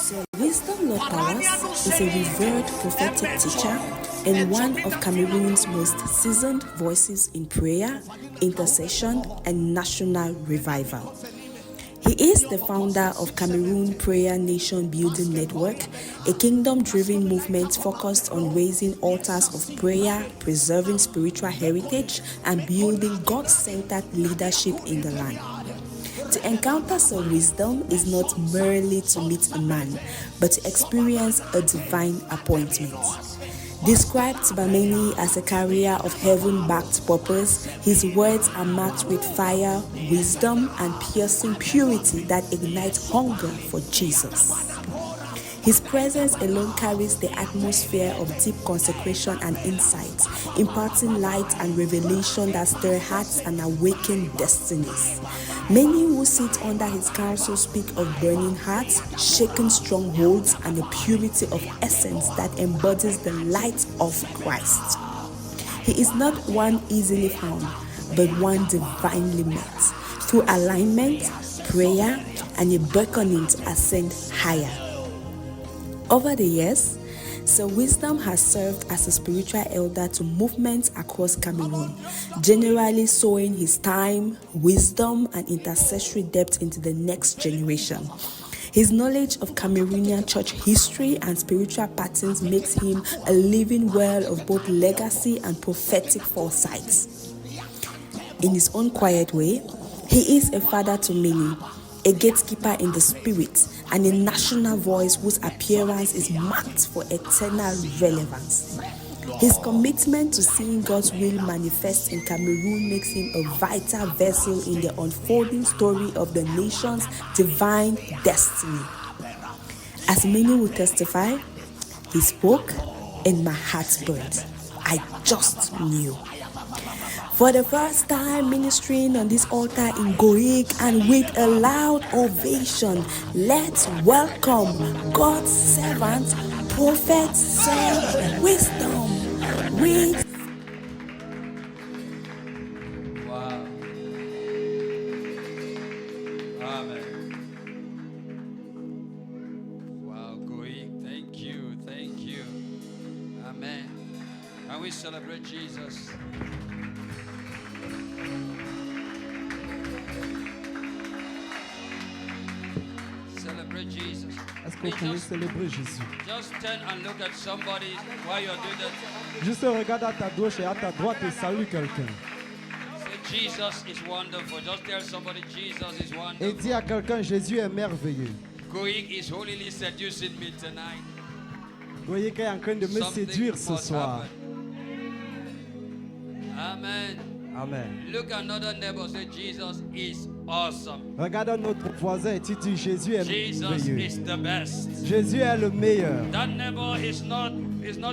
Sir Wisdom Lord Tawas is a revered prophetic teacher and one of Cameroon's most seasoned voices in prayer, intercession, and national revival. He is the founder of Cameroon Prayer Nation Building Network, a kingdom-driven movement focused on raising altars of prayer, preserving spiritual heritage, and building God-centered leadership in the land. To encounter Sir Wisdom is not merely to meet a man, but to experience a divine appointment. Described by many as a carrier of heaven-backed purpose, his words are marked with fire, wisdom, and piercing purity that ignites hunger for Jesus. His presence alone carries the atmosphere of deep consecration and insight, imparting light and revelation that stir hearts and awaken destinies. Many who sit under his counsel speak of burning hearts, shaken strongholds, and a purity of essence that embodies the light of Christ. He is not one easily found, but one divinely met, through alignment, prayer, and a beckoning to ascend higher. Over the years, Sir Wisdom has served as a spiritual elder to movements across Cameroon, generally sowing his time, wisdom, and intercessory depth into the next generation. His knowledge of Cameroonian church history and spiritual patterns makes him a living well of both legacy and prophetic foresight. In his own quiet way, he is a father to many, a gatekeeper in the spirit, and a national voice whose appearance is marked for eternal relevance. His commitment to seeing God's will manifest in Cameroon makes him a vital vessel in the unfolding story of the nation's divine destiny. As many will testify, he spoke and my heart burnt. I just knew. For the first time ministering on this altar in Goik and with a loud ovation, let's welcome God's servant, Prophet Sir Wisdom. Wow. Amen. Wow, Goik, thank you. Amen. Can we celebrate Jesus? Celebrate Jesus. Est-ce que vous pouvez célébrer Jésus? Just turn and look at somebody while you're doing that. Juste regarde à ta gauche et à ta droite et salue quelqu'un. Say Jesus is wonderful. Just tell somebody Jesus is Et wonderful. dis à quelqu'un, Jésus est merveilleux. Goik is holily seducing me tonight. Voyez qu'il est en train de me séduire ce must soir. happen. Amen. Amen. Look at another neighbor. Say Jesus is awesome. Regarde notre voisin et tu dis, Jésus est Jesus merveilleux. is the best. Jésus est le meilleur. That neighbor is not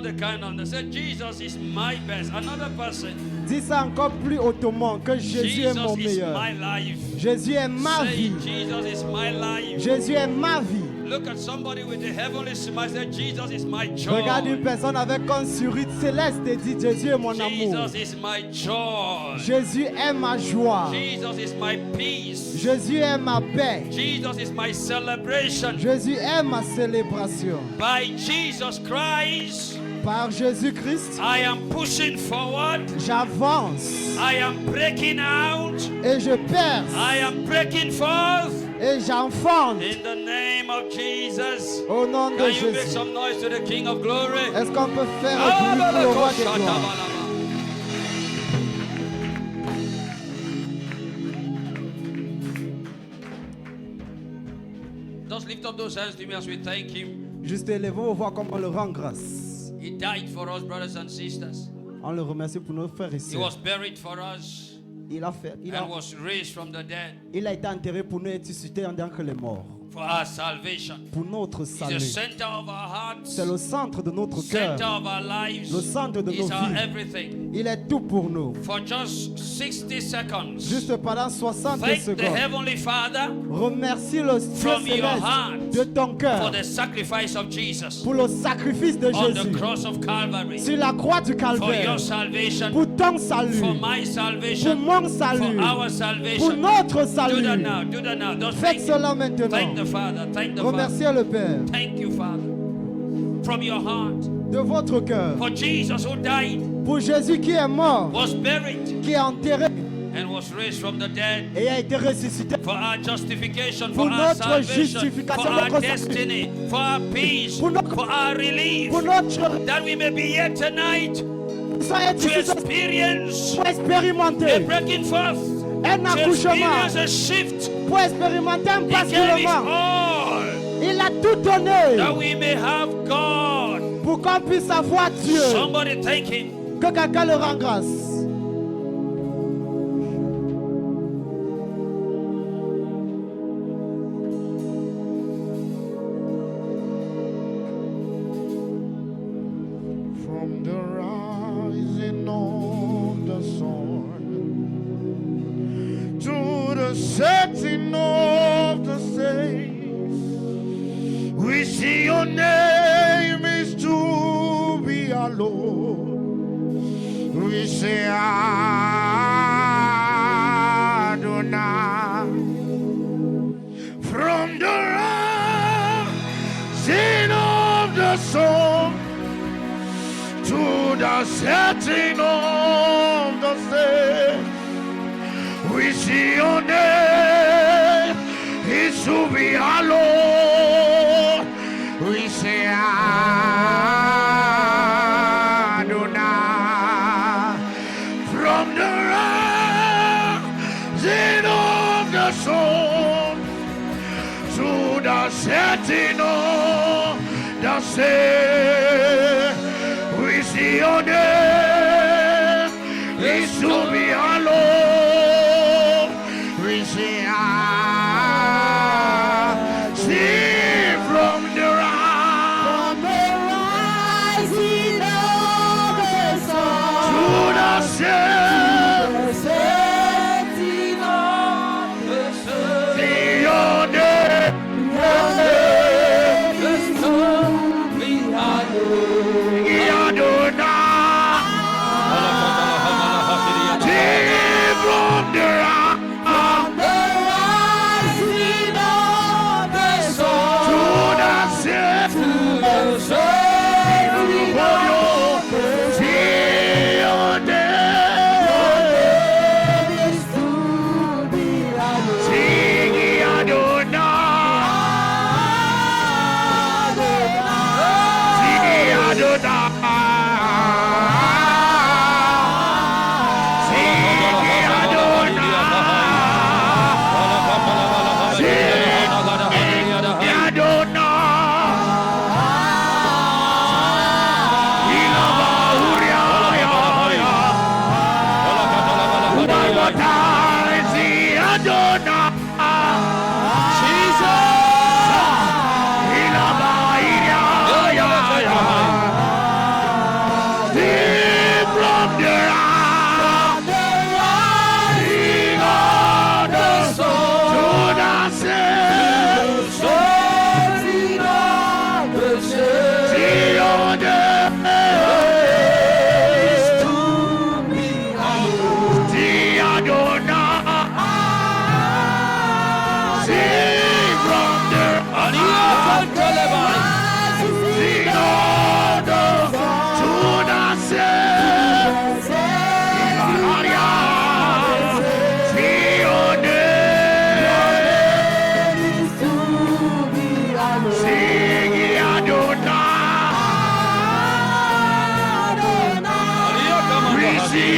the kind of. Say Jesus is my best. Another person. Dis ça encore plus hautement que Jésus est mon Jesus is meilleur. my life. Jésus est ma Say vie. Jesus is my life. Jésus est ma vie. Look at somebody with a heavenly smile. Say Jesus is my joy. Regarde une personne avec un sourire céleste et dis, Jésus est mon amour. Jesus is my joy. Jésus est ma joie. Jesus is my peace. Jésus est ma paix. Jesus is my celebration. Jésus est ma célébration. By Jesus Christ, Par Jésus-Christ, I am pushing forward. j'avance I am breaking out. et je perce I am breaking forth. et j'enfonce In the name of Jesus. au nom de Can you make Jésus. some noise to the King of Glory? Est-ce qu'on peut faire un bruit pour le roi des gloires? Just lift up those hands to me as we thank Him. Juste élevons vos voix comme on le rend grâce. He died for us, brothers and sisters. On le remercie pour nos frères et He was sœurs. buried for us Il and was raised from the dead il a été enterré pour nous et ressuscité entre les morts. for our salvation. Pour notre He's the salut. center of our hearts, C'est le centre de notre cœur. center of our lives. Le centre de He's nos our vies. everything. Il est tout pour nous. For just 60 seconds, Juste pendant 60 thank the secondes. Heavenly Father Remercie le Dieu from your céleste heart de ton for cœur the sacrifice of Jesus pour le sacrifice de on the Jésus cross of Calvary, sur la croix du for your Calvaire salvation pour ton for salut, my pour salvation, mon for salut, our pour salvation. notre Do that salut. now. Do that now. Don't Faites thank cela him. Thank maintenant. the Father. Thank the Father. Remerciez le Père Thank you, Father, from your heart. de votre cœur For Jesus who died, pour Jésus qui est mort, was buried, qui est enterré and was raised from the dead. et a été ressuscité. For our justification, Pour for our notre salvation, justification, for our notre destiny, for our peace, Pour notre- for our relief, Pour notre that we may be here tonight sang to experience pour a expérimenter breaking forth, un to accouchement, experience a shift. pour expérimenter un He gave his basculement. all Il a tout donné that we may have God. pour qu'on puisse avoir Dieu. Somebody thank him. Que quelqu'un le rende grâce. From the rising of the sun to the setting of the saints, we see your name is to be hallowed. We say Adonai. From the rising of the sun to the setting of the sun, we see your name is to be hallowed. We say Adonai. From the rising of the sun to the setting of the sun, we see your name is to be hallowed. We say, see from the Rising of the sun, to the sun, setting of the sun, see your name.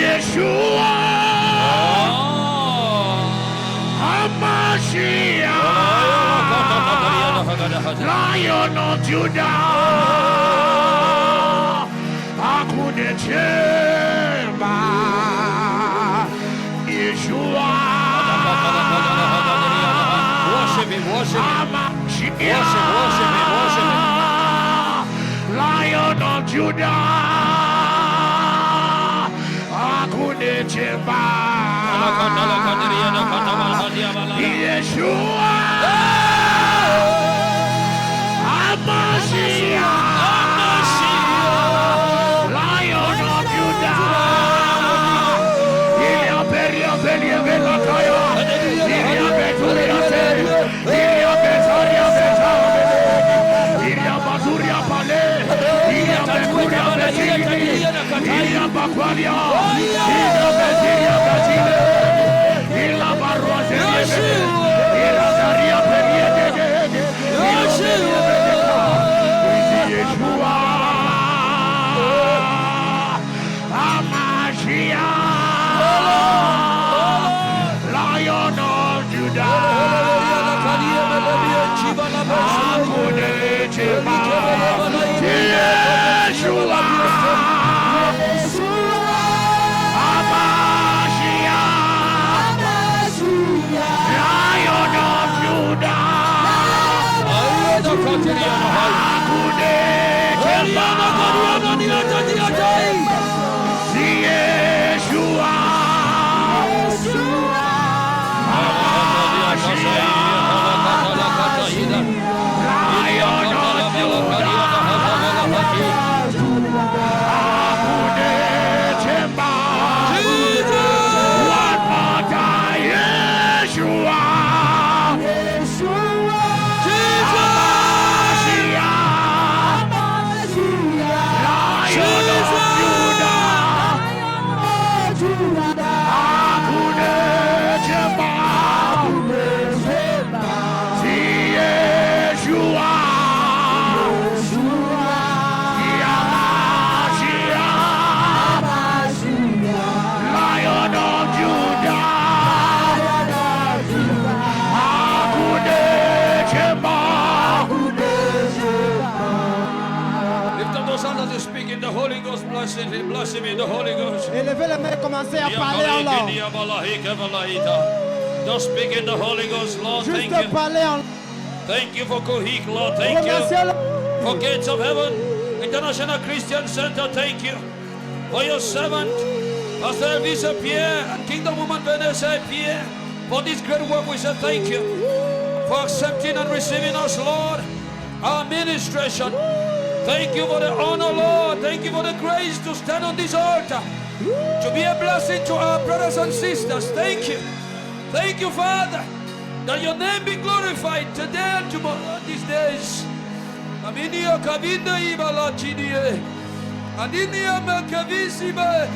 Yeshua, HaMashiach, Lion of Judah, hakuna chema, Yeshua, Worship him, worship him. HaMashiach, Worship him, worship him. Lion of Judah, hakuna chema, Yeshua, HaMashiach, Lion of Judah, Aquaria, Ila Beziria Gazile, Ila Barroze, Ila Daria Periede, Yeshua, Amashia, Lion of Judah, Yeshua. Bless him in the Holy Ghost. Élevez les mains et commencez à parler en langue. Just speak in the Holy Ghost, Lord. Thank Juste you. parler en langue. Thank you for Kohik, Lord. Thank you. Remerciez-le. For Gates of Heaven, International Christian Center, thank you. For your servant, Pastor Elvis Pierre, and Kingdom Woman Vanessa Pierre. For this great work, we say thank you. For accepting and receiving us, Lord. Our administration. Thank you for the honor, Lord. Thank you for the grace to stand on this altar. To be a blessing to our brothers and sisters. Thank you. Thank you, Father. That your name be glorified today and tomorrow, these days. Aminia kavinda ibala chidie. Adinia makavisiba.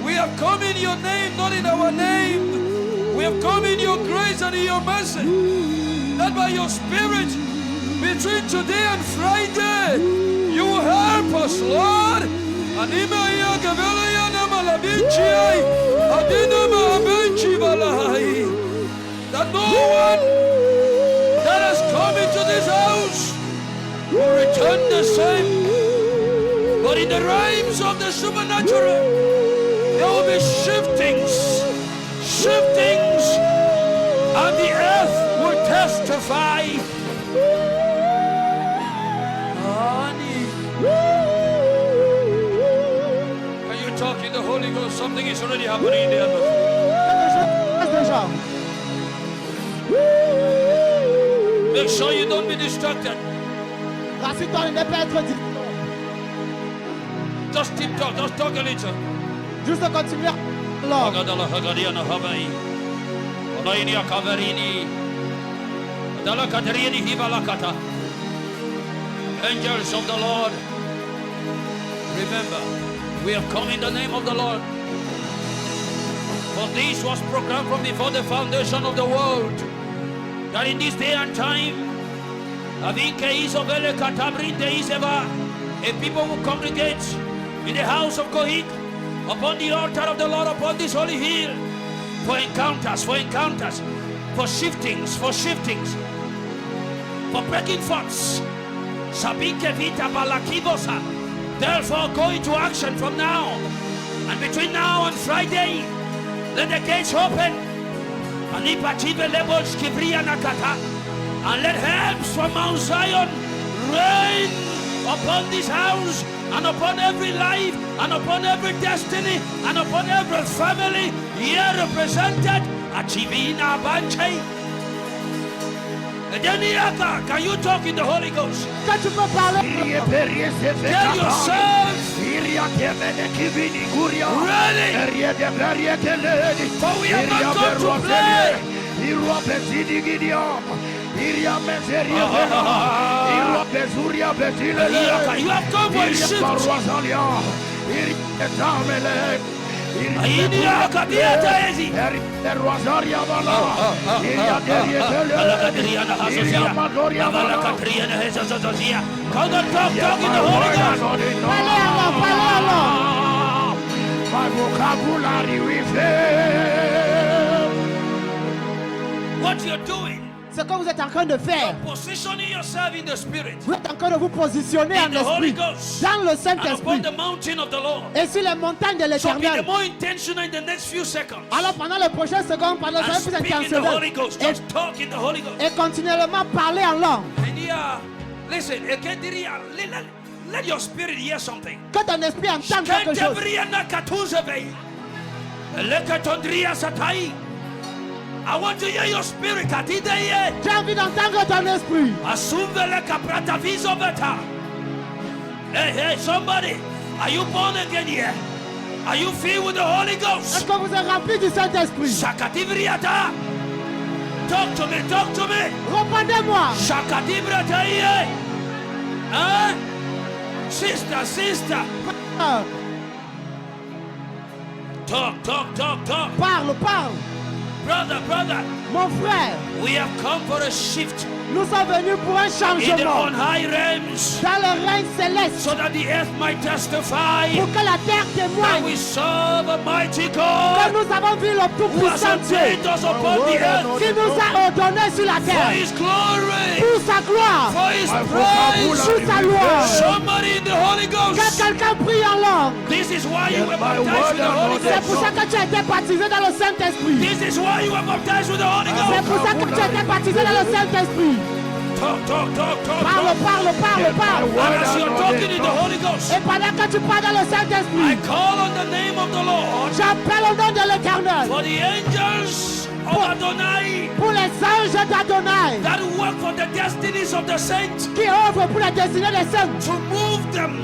We have come in your name, not in our name. We have come in your grace and in your mercy. That by your spirit, between today and Friday, you will help us, Lord. Anima ya gavela ya na malabichi. Adina malabichi balai. That no one that has come into this house will return the same. But in the realms of the supernatural, there will be shiftings, and the earth will testify. Can you talk in the Holy Ghost? Something is already happening in the atmosphere. Make sure you don't be distracted. Rassure-toi de ne pas être distrayé. Just keep talk, just talk a little. Juste continuer en langue. Agadala Hagadiana Habai. Onainia Kaverini. Adala Katerini Hibalakata. Angels of the Lord. Remember, we have come in the name of the Lord. For this was programmed from before the foundation of the world. That in this day and time, a people will congregate in the house of Kohik, upon the altar of the Lord, upon this holy hill, for encounters, for shiftings, for breaking forths. Therefore, go into action from now. And between now and Friday, let the gates open. And let helps from Mount Zion rain upon this house, and upon every life, and upon every destiny, and upon every family here represented at Chivina Banche. Can you talk in the Holy Ghost? Quand tu peux parler, Tell yourself, ready, for we are not going to play. Iria Mezeria Vela, Iria Bezuria Betile, You have come for a Iria shift. Baruazalia, Iria Tamele, Iria Kadiata Ezi. Iria Rosaria Vala, Iria Derietele, Iria Madoria Vala. Come on, talk in the Holy Ghost. Parlez alors. My vocabulary we fail. What you're doing, Ce que vous êtes en train de faire, positioning yourself in the Spirit, vous êtes en train de vous positionner in en the Holy esprit, Ghost, dans le and Saint-Esprit upon the mountain of the Lord. et sur les montagnes de So be the l'Éternel. more intentional in the next few seconds. Alors pendant les prochaines secondes, pendant And les plus speak in the Holy intentionnels, Ghost. Just talk in the Holy Ghost. et continuellement parler en langue. And listen, let your spirit hear something. Que ton esprit entende quelque chose. I want to hear your spirit. J'ai envie d'entendre ton esprit. Hey, somebody, are you born again here? Are you filled with the Holy Est-ce Ghost? que vous êtes rempli du Saint-Esprit? Shakativriata. Talk to me. Répondez-moi. Shakativrata. Huh? Sister. Ah, Talk. Parle. Brother, Mon frère, we have come for a shift nous sommes venus pour un in the changement on high realms dans le règne céleste so that the earth might testify pour que la terre that témoigne we serve a mighty que God nous avons vu le who has Tout-Puissant Dieu ordained us upon the earth qui nous a ordonné sur la for terre His glory, pour sa gloire, for His My praise. pour sa louange. Somebody in the Holy Que Ghost. quelqu'un prie en langue. This is why you were my baptized with the word Holy and C'est Ghost. pour ça que tu as été baptisé dans le Saint-Esprit. This is why you were baptized with the Holy C'est Ghost. pour ça que tu as été baptisé dans le Saint-Esprit. Talk. Parle. And as you're talking in the Holy Ghost, Et pendant que tu parles dans le I Saint-Esprit, call on the name of the Lord j'appelle au nom de l'Éternel for the angels of Adonai pour les anges d'Adonai that work for the destinies of the saints qui œuvrent pour la destinée des saints to move them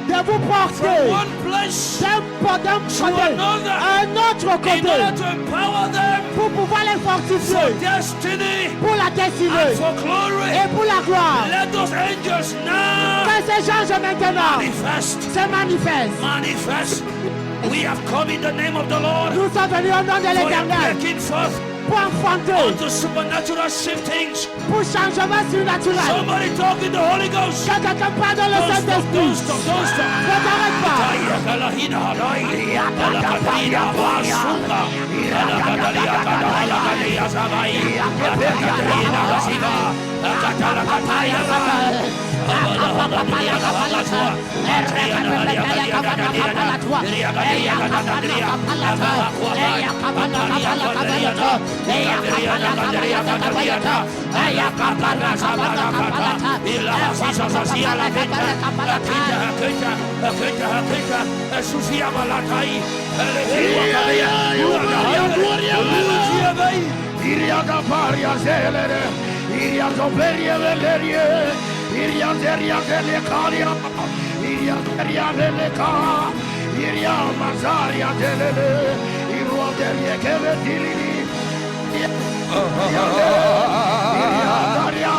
de vous from porter one place d'un côté à un autre in côté order to empower them pour pouvoir les for fortifier destiny pour la and destinée for glory. et pour la gloire. Let those angels now Que ces anges maintenant manifest. se manifestent. We have come in the name of the Lord Nous sommes venus au nom de for a l'Éternel breaking forth pour enfanter, unto supernatural shiftings. pour changement surnaturel. Somebody talk in the Holy Ghost. Que quelqu'un parle dans le Don't Saint-Esprit. stop. Ne t'arrête pas. Iria Gaparia Zelere, Iria Zoberia Velerie, Iria Zeria Velecaria, Iria Zeria Veleca, Iria Mazaria Zelere, Iria Zeria Kevetili, Iria Zaria,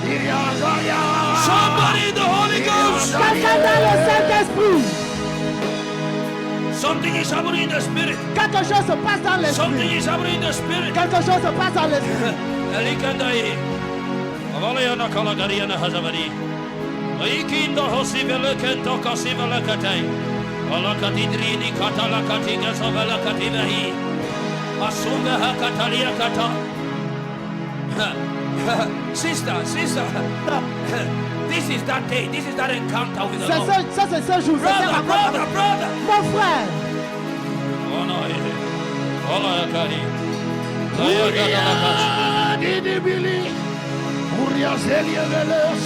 Iria Zaria. Somebody in the Holy Ghost. Quelqu'un dans le Saint-Esprit. Something is happening in the spirit. Quelque chose se passe dans Something l'esprit. is happening in the spirit. Quelque chose se passe dans l'esprit. Elikandai. Avalayana Kalagariana Hazavadi. Aikindo Hosivelekento Kasivelekatai. Alakatidrini Katalakatiga Sovelakativahi. Asumba Hakatalia Kata. Sister, this is that day, this is that encounter with the Lord. Ça, c'est ce jour. C'est cette rencontre. Brother. Mon frère, Oh no, Akari. Didibili, Uria Zelia Veles,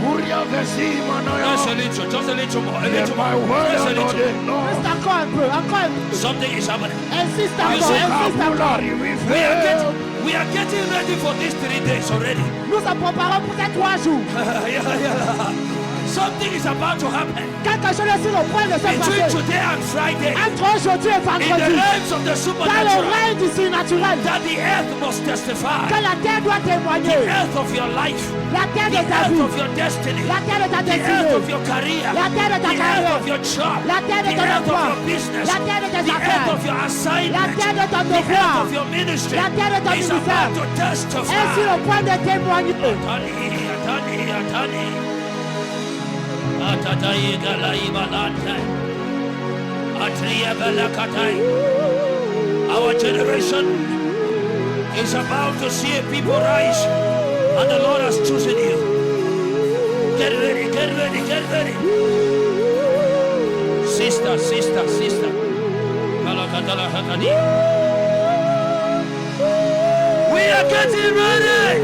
Uria Vesima Just a Noya. little more, a Hear little my more. word Just a and little not more. ignore. reste encore un peu. Something is happening. Insiste You encore, see, insiste encore. Vocabulary we We are getting ready for these 3 days already. Nous nous préparons pour ces 3 jours. Something is about to happen Quelque chose est sur le point de se between passer. today and Friday Entre aujourd'hui et in the vendredi. realms of the Dans le supernatural règne du surnaturel. that the earth must testify. Que la terre doit The témoigner. earth of your life, La terre the de ta earth vie. of your destiny, La terre de ta the earth destinée. of your career, La terre de ta the earth carrière. of your job, La terre de the ton earth of emploi. your business, La terre de tes the earth affaires. of your La assignment, terre de ton the earth devoir. of your ministry La terre de ton is ministère. about to testify. Est sur le point de témoigner. Our generation is about to see a people rise, and the Lord has chosen you. Get ready, get ready, get ready. Sister, sister, sister. We are getting ready.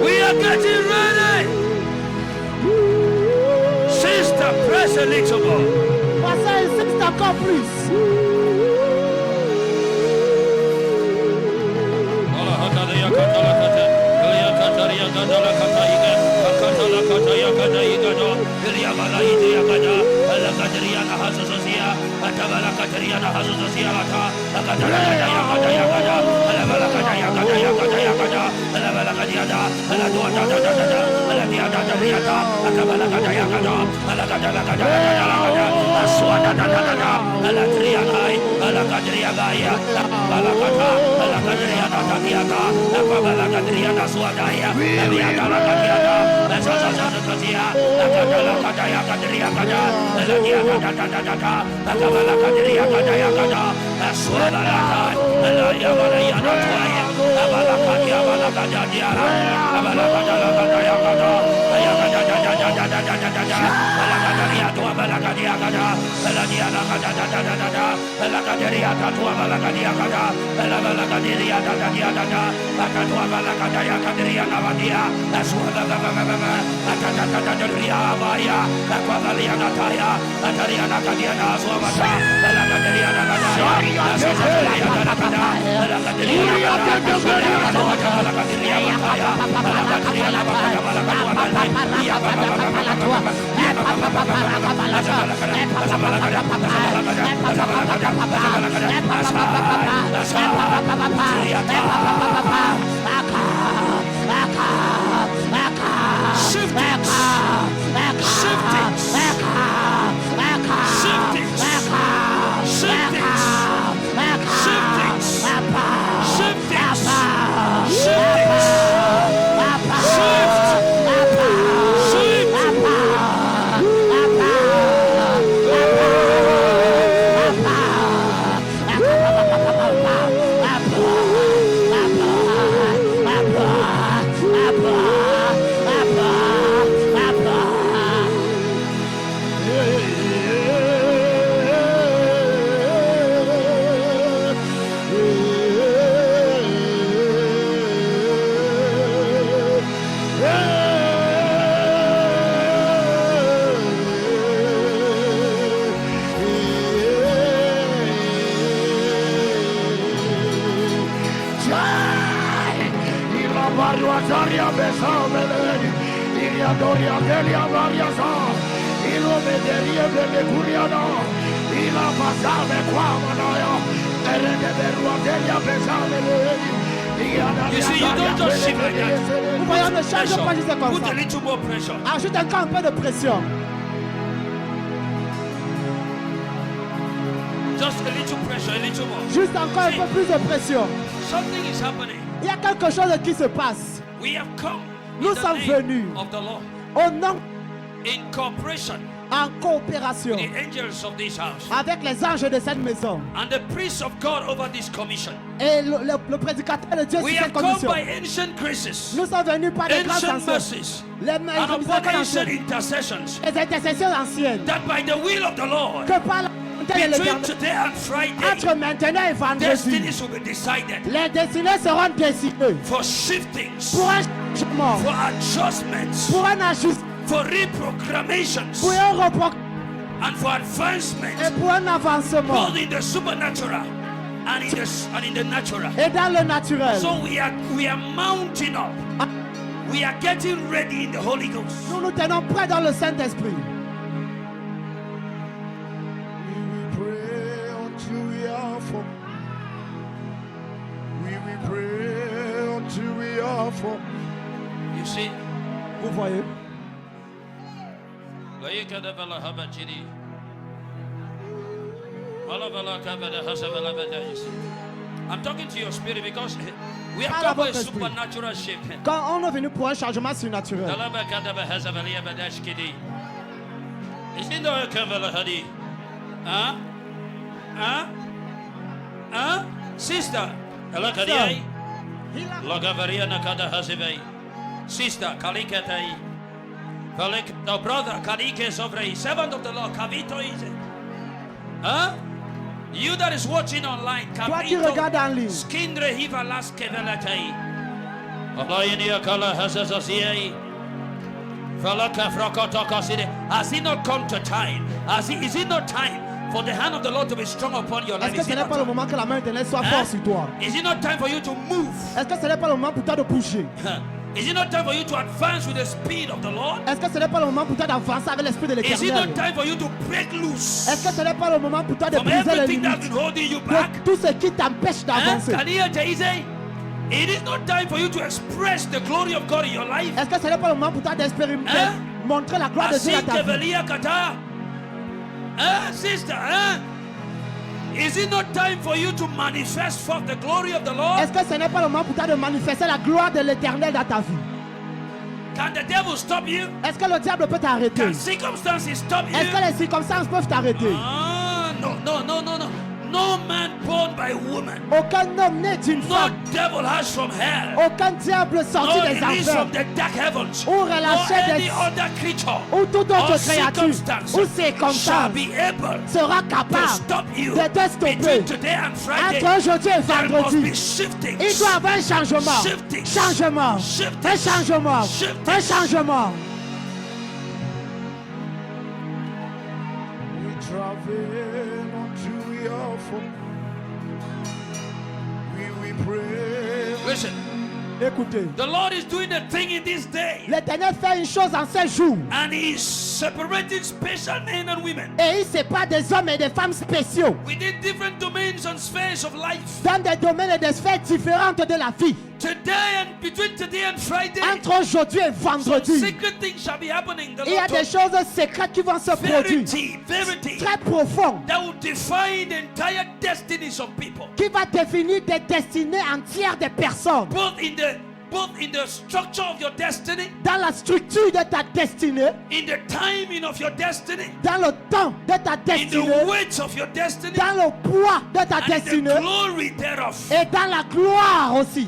We are getting ready. Sister, press a little more. Passez insiste encore plus. You see, you don't just shift like that. Vous voyez, on ne change pas juste comme Put ça. a little more pressure. Ajoute encore un peu de pression. Just a little pressure, a little more. Juste encore un peu plus de pression. Something is happening. Il y a quelque chose qui se passe. We have come Nous in the sommes name venus of the Lord au nom, in cooperation en coopération with the angels of this house avec les anges de cette maison and the priest of God over this commission. et le prédicateur de Dieu sur We cette have come commission. by ancient graces, Nous sommes venus par des grâces ancient anciennes, mercies, les and upon miséricordes ancient anciennes, intercessions, les intercessions anciennes, that by the will of the Lord, que par la volonté de between l'Éternel, today and Friday, entre maintenant et vendredi, destinies will be decided les destinées seront décidées for shiftings, pour un changement, for adjustments, pour un ajustement, for reprogrammations, pour un reprogrammage and for advancement, et pour un avancement both in the supernatural and in the natural. et dans le naturel. So we are mounting up. We are getting ready in the Holy Ghost. Nous nous tenons prêts dans le Saint-Esprit. We will pray until we are full. We will pray until we are full. You see? Vous voyez? I'm talking to your spirit because we have Parle come à for a votre esprit. supernatural shift. Quand on est venu pour un changement surnaturel, Huh? Huh? Huh? Sister. Sister, Kaliketai. No brother, Kalike Sovrei, servant of the Lord, Kavito is it? Huh? You that is watching online, toi qui regardes en ligne, Skindre Hiva Laske Velatai. Alayania Kala Hasasiei. Falaka Frakotoka City. Has it not come to time? Is it not time for the hand of the Lord to be strong upon your life? est-ce que ce n'est pas le moment que la main de l'Éternel soit forte sur toi? Is it not time for you to move? Est-ce que ce n'est pas le moment pour toi de bouger? Is it not time for you to advance with the speed of the Lord? Est-ce que ce n'est pas le moment pour toi d'avancer avec l'Esprit de Is it l'Éternel? not time for you to break loose Est-ce que ce n'est pas le moment pour toi de from briser les everything that's limites been holding you back? de tout ce qui t'empêche d'avancer? It is not time for you to express the glory of God in your life. Est-ce que ce n'est pas le moment pour toi d'expérimenter, montrer la gloire de Dieu dans ta vie? Sister, is it not time for you to manifest forth the glory of the Lord? Est-ce que ce n'est pas le moment pour toi de manifester la gloire de l'Éternel dans ta vie? Can the devil stop you? Est-ce que le diable peut t'arrêter? Can circumstances stop you? Est-ce que les circonstances peuvent t'arrêter? No. No man born by woman. Aucun homme né d'une No femme, devil has from hell. aucun diable sorti No des release enfers, from the dark heavens. ou Or relâché any des... other creature. ou toute Or autre créature, circumstance ou shall circonstance be able sera to capable stop you de te stopper. between today and Friday. Entre aujourd'hui et There must vendredi, be shifting. il doit y avoir un changement. Shifting. Changement. Shifting. Un changement. Shifting. Un changement. We travel until we are full. We will pray. Listen, Écoutez, the Lord is doing a thing in this day, l'Éternel fait une chose en ces jours. and He is separating special men and women Et il sépare des hommes et des femmes spéciaux within different domains and spheres of life. dans des domaines et des sphères différentes de la vie. Today and between today and Friday, Entre aujourd'hui et some vendredi, secret things shall be happening. The il y a Lord des told choses secrètes qui vont se me. produire. Verity Très profondes. that will define the entire destinies of people, Qui va définir des destinées entières des personnes. both in the structure of your destiny, Dans la structure de ta destinée, in the timing of your destiny, dans le temps de ta in destinée, the weight of your destiny, dans le poids de ta and in the destinée glory thereof. et dans la gloire aussi.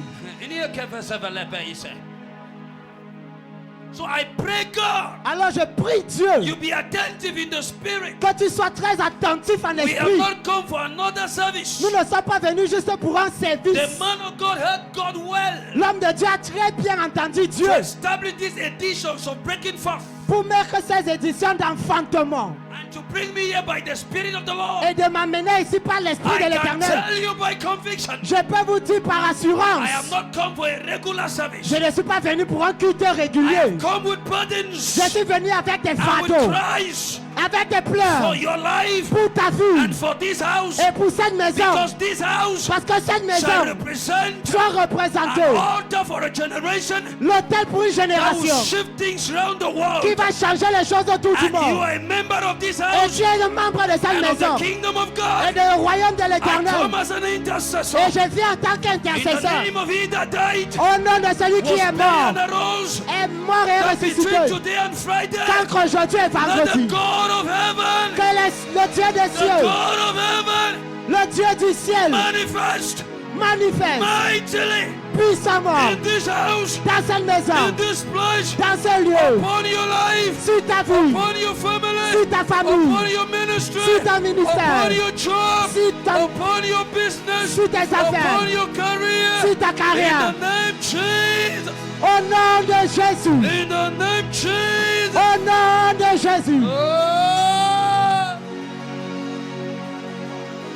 So I pray, God, Alors je prie Dieu you be attentive in the spirit. que tu sois très attentif en We have esprit. not come for another service. Nous ne sommes pas venus juste pour un The service. man of God heard God well L'homme de Dieu a très bien entendu Dieu to establish these editions of breaking forth pour mettre ces éditions d'enfantement and to bring me here by the Spirit of the Lord. et de m'amener ici par l'Esprit de I can l'Éternel. tell you by conviction, Je peux vous dire par I assurance, have not come for a regular service. je ne suis pas venu pour un culte I have régulier. come with burdens Je suis venu avec des and with fardeaux, cries avec des for pleurs your life pour ta vie and for this house, et pour cette maison. because this house Parce que cette shall maison represent soit an représentée, altar for a generation l'autel pour une that will génération shift things around the world. qui va changer les choses autour du And you monde. are a member of this Et house tu es le membre de cette and of maison the kingdom of et God. du royaume de I l'Éternel. come as an intercessor Et je viens en tant in the qu'intercesseur name of He that died, au nom de celui qui was est buried mort, and arose, est mort et that between ressuscité. today and Friday, Qu'entre aujourd'hui et let the vendredi, God of heaven, que le Dieu des the cieux, God of heaven, le Dieu du ciel, manifest manifeste mightily puissamment in this house, dans cette maison, in this place, dans ce lieu, upon your life, sur ta vie, upon your family, sur ta upon famille, your ministry, sur ton ministère, upon your job, sur ton- upon your business, sur tes affaires, upon your career, sur ta in carrière. the name Jesus, Au nom de Jésus, in the name Jesus. au nom de Jésus. Oh.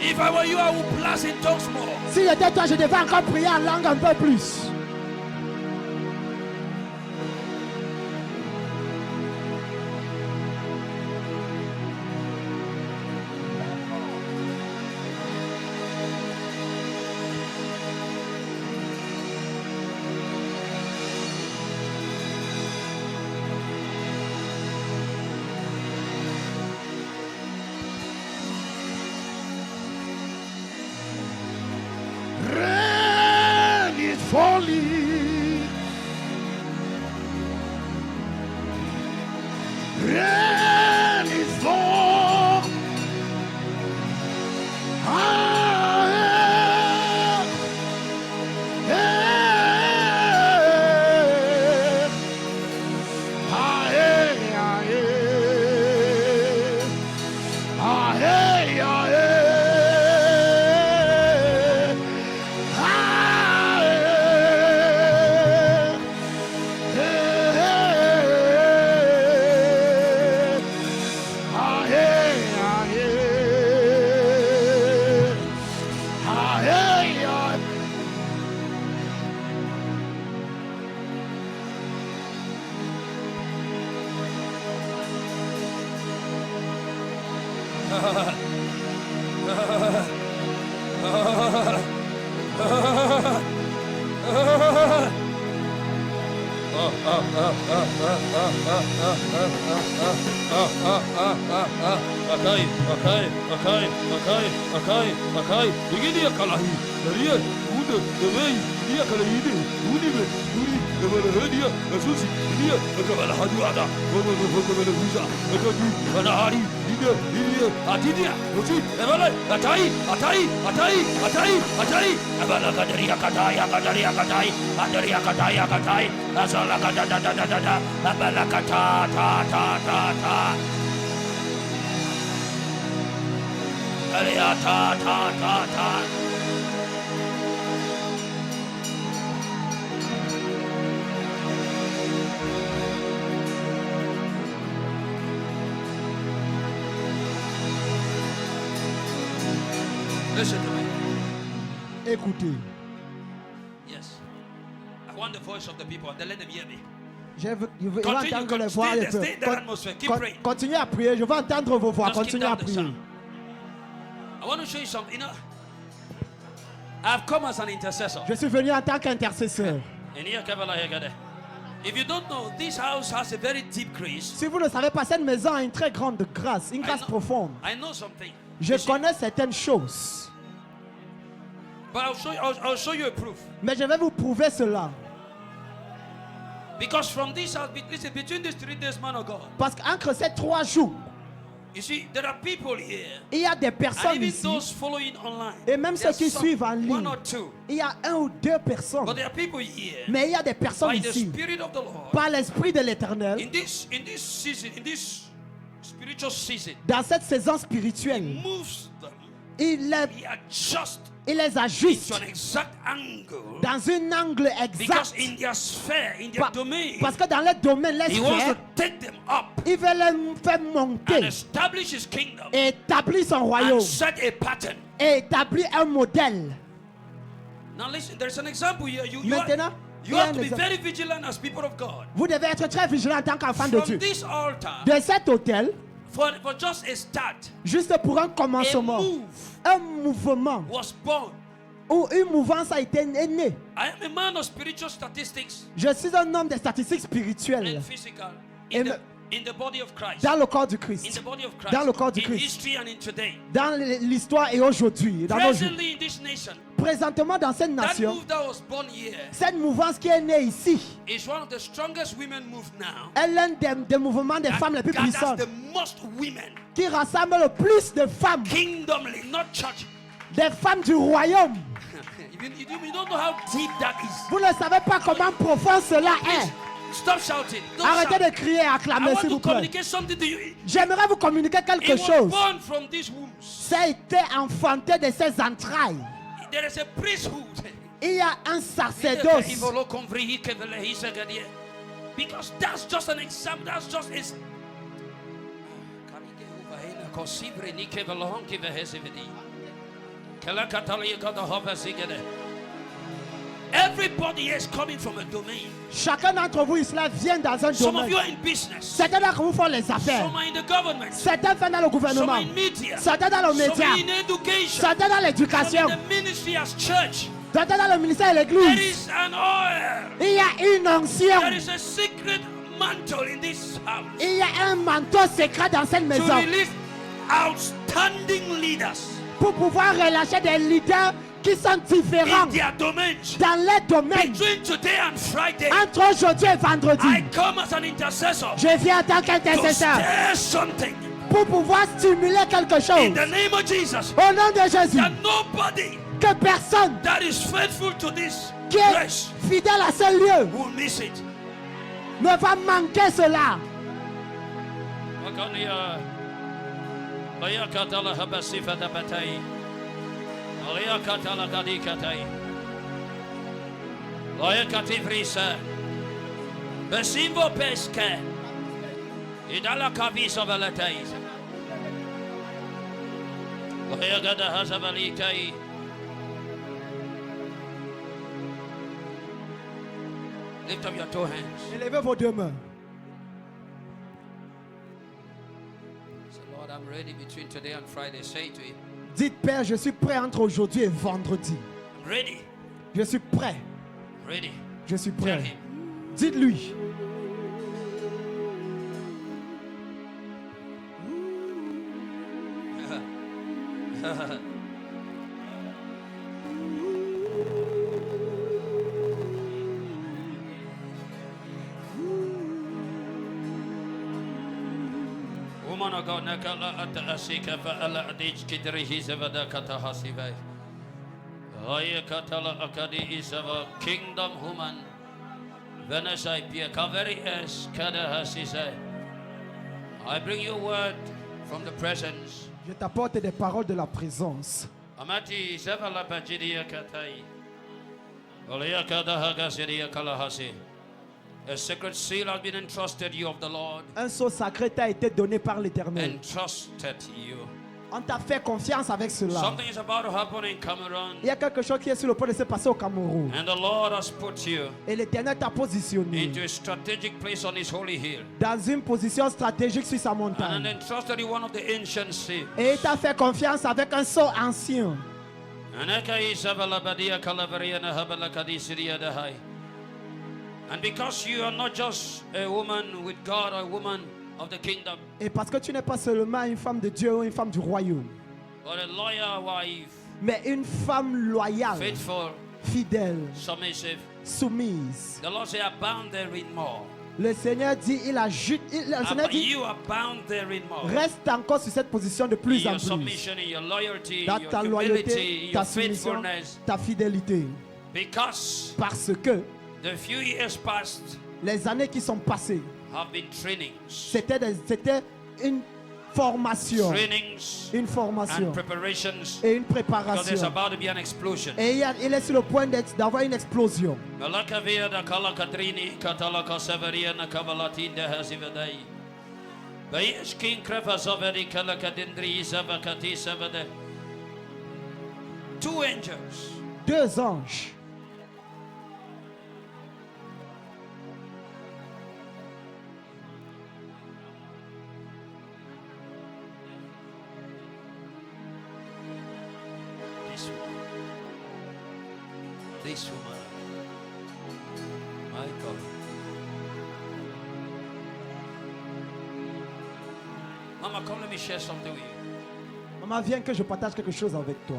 If I were you, I would blast in tongues more. Si j'étais toi, je devais encore prier en langue un peu plus. Listen to me. Écoutez, Yes. I want the voice of the people and then let them hear me. je veux Continue, entendre les voix stay des there, stay in that peuples. atmosphere. Keep praying. Continuez à prier, je veux entendre vos voix. Just keep Continuez down à the prier. sound. I want to show you something. You know, I've come as an intercessor. Je suis venu en tant qu'intercesseur. And here, Kabbalah, here, Gade. If you don't know, this house has a very deep grace. Si vous ne savez pas, cette maison a une très grande grâce, une grâce profonde. I know something. Je You see, connais certaines choses, but I'll show you a proof. mais je vais vous prouver cela. Because from this house, listen, between these 3 days, man of God, Parce qu'entre ces 3 jours, you see, there are people here, il y a des and personnes even ici, those following online. et même ceux There's qui some- suivent en one ligne. or two. Il y a 1 ou 2 personnes, But there are people here, mais il y a des personnes by the ici, Spirit of the Lord, par l'Esprit de l'Éternel, in this season, in this spiritual season, dans cette saison spirituelle, moves them, il he adjusts les ajuste to an exact angle. dans un angle Because exact. in their sphere, in their domain, Parce que dans le domaine, les he wants to sphères, take them up il veut les faire and monter, establish his kingdom établir son royaume, and set a pattern. et établir un modèle. Now listen, there's an example here. You Maintenant, il y a have un to be exemple. very vigilant as people of God. Vous devez être très vigilant en tant qu'enfant de From Dieu. this altar, De cet hôtel, for just a start, juste pour un a commencement, move un mouvement was born. ou une mouvance a été née. I am a man of spiritual statistics Je suis un homme de statistiques spirituelles and physical Amen. in the body of Christ. dans le corps du In Christ, the body of Christ. dans le corps du in Christ. history and in today. dans l'histoire et aujourd'hui, dans nos jours. Presently in this nation, Présentement dans cette that nation, move that was born here cette mouvance qui est née ici is one of the strongest women move now. est l'un des mouvements des femmes les plus Gathers puissantes the most women, qui rassemble le plus de femmes, kingdomly, not church. des femmes du royaume. You don't know how deep that is. Vous ne savez pas comment profond cela est. Stop shouting. Don't Arrêtez shout. de crier et I acclamer, want s'il to vous plaît. communicate something to you. J'aimerais vous communiquer quelque It was chose. born from these wombs. Ça a été enfanté de ses entrailles. There is a priesthood. Il y a un sacerdoce. Because that's just an example. That's just is. Everybody is coming from a domain. Chacun d'entre vous ici là vient dans un Some of you domaine. are in business. Certains d'entre vous font les affaires. Some are in the government. Certains font dans le Some gouvernement. are in media. Certains dans les Some are médias. in education. Certains dans Some l'éducation. in the ministry as church. Certains dans le ministère de There l'église. is an oil. Il y a une onction. There is a secret mantle in this house Il y a un manteau secret dans cette to maison release outstanding leaders pour pouvoir relâcher des leaders qui sont différents in their domains. dans les domaines. Between today and Friday, Entre aujourd'hui et vendredi, I come as an intercessor je viens en tant to qu'intercesseur stir something pour pouvoir stimuler quelque in chose. the name of Jesus. Au nom de Jésus, That nobody que personne that is faithful to this qui est grace fidèle à ce lieu will miss it. ne va manquer cela. Besimbo pesche e dalla caviso veleteis. Loya gada hazavalikai. Lift up your two hands. Élevez vos deux mains. Say, Lord, I'm I'm ready between today and Friday. Say to him, Dites, Père, je suis prêt entre aujourd'hui et vendredi. I'm ready. Je suis prêt. Ready. Je suis Tell prêt. him. Dites-lui. Woman of God, nakala ata asika fa ala adich kidrihi zavada kata hasivai. Oye katala akadi isava kingdom human. Vanessa pia kaveri es kada hasisai. I bring you word from the presence. Je t'apporte des paroles de la présence. Amati zavala bajidia katai. Olia kada hagasidia kalahasi. A sacred seal has been entrusted you of the Lord. Un sceau sacré t'a été donné par l'Éternel. Entrusted you. On t'a fait confiance avec cela. Something is about to happen in Cameroon. Il y a quelque chose qui est sur le point de se passer au Cameroun. And the Lord has put you Et l'Éternel t'a positionné into a strategic place on his holy hill. dans une position stratégique sur sa And montagne. entrusted you one of the ancient seals. Et il t'a fait confiance avec un sceau ancien. And because you are not just a woman with God or a woman of the kingdom, Et parce que tu n'es pas seulement une femme de Dieu ou une femme du royaume, but a loyal wife, mais une femme loyale, faithful, fidèle, submissive, soumise. the Lord say, abound therein more. Le Seigneur dit, le Seigneur dit, You abound therein more. reste encore sur cette position de In plus en your plus. submission, in your loyalty, Dans in ta your loyauté, humility, in ta your soumission, faithfulness. ta fidélité. Because Parce que the few years past les années qui sont passées, have been trainings. c'était une formation. Trainings Une formation and preparations. et une Because there's préparation. about to be an explosion. Et il est sur le point d'avoir une explosion. Malakavia da kalakadrini katalaka severia na kavalati de hasivadai. Bayish king kreva zaveri kalakadindri zavakati savade. Two angels. Deux anges. This woman. My God. Mama, come let me share something with you. Maman, viens que je partage quelque chose avec toi.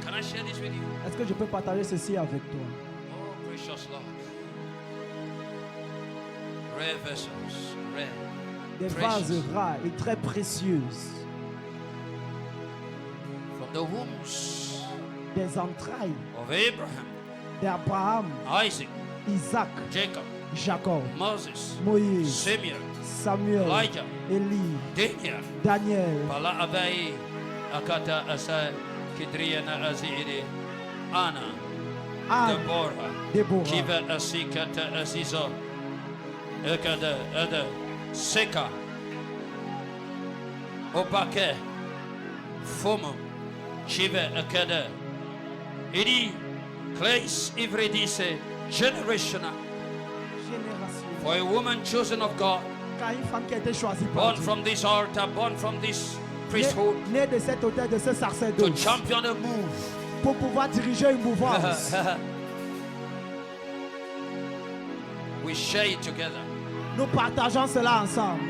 Can I share this with you? Est-ce que je peux partager ceci avec toi? Oh, precious Lord. Rare vessels. Rare. Des Precious. vases rares et très précieuses. From the wombs Des entrailles of Abraham, d'Abraham, Isaac, Isaac, Jacob, Jacob, Moses, Moïse, Samuel, Samuel, Elijah, Élie, Daniel, Daniel, Bala Abai, Akata Asa, Kidriana Aziri, Anna, Anne, Deborah, Déborah, Kiva Asikata Azizo, Ekada, Ada, Seka, Opake, Fomo, Shiva Akada, Idi, Clays Ivredise, generational, génération. for a woman chosen of God, Car une femme qui a été choisie par born Dieu, from this altar, born from this priesthood, née de cet autel, de ce to sacerdoce, champion the move. pour pouvoir diriger une mouvance. We share it together. Nous partageons cela ensemble.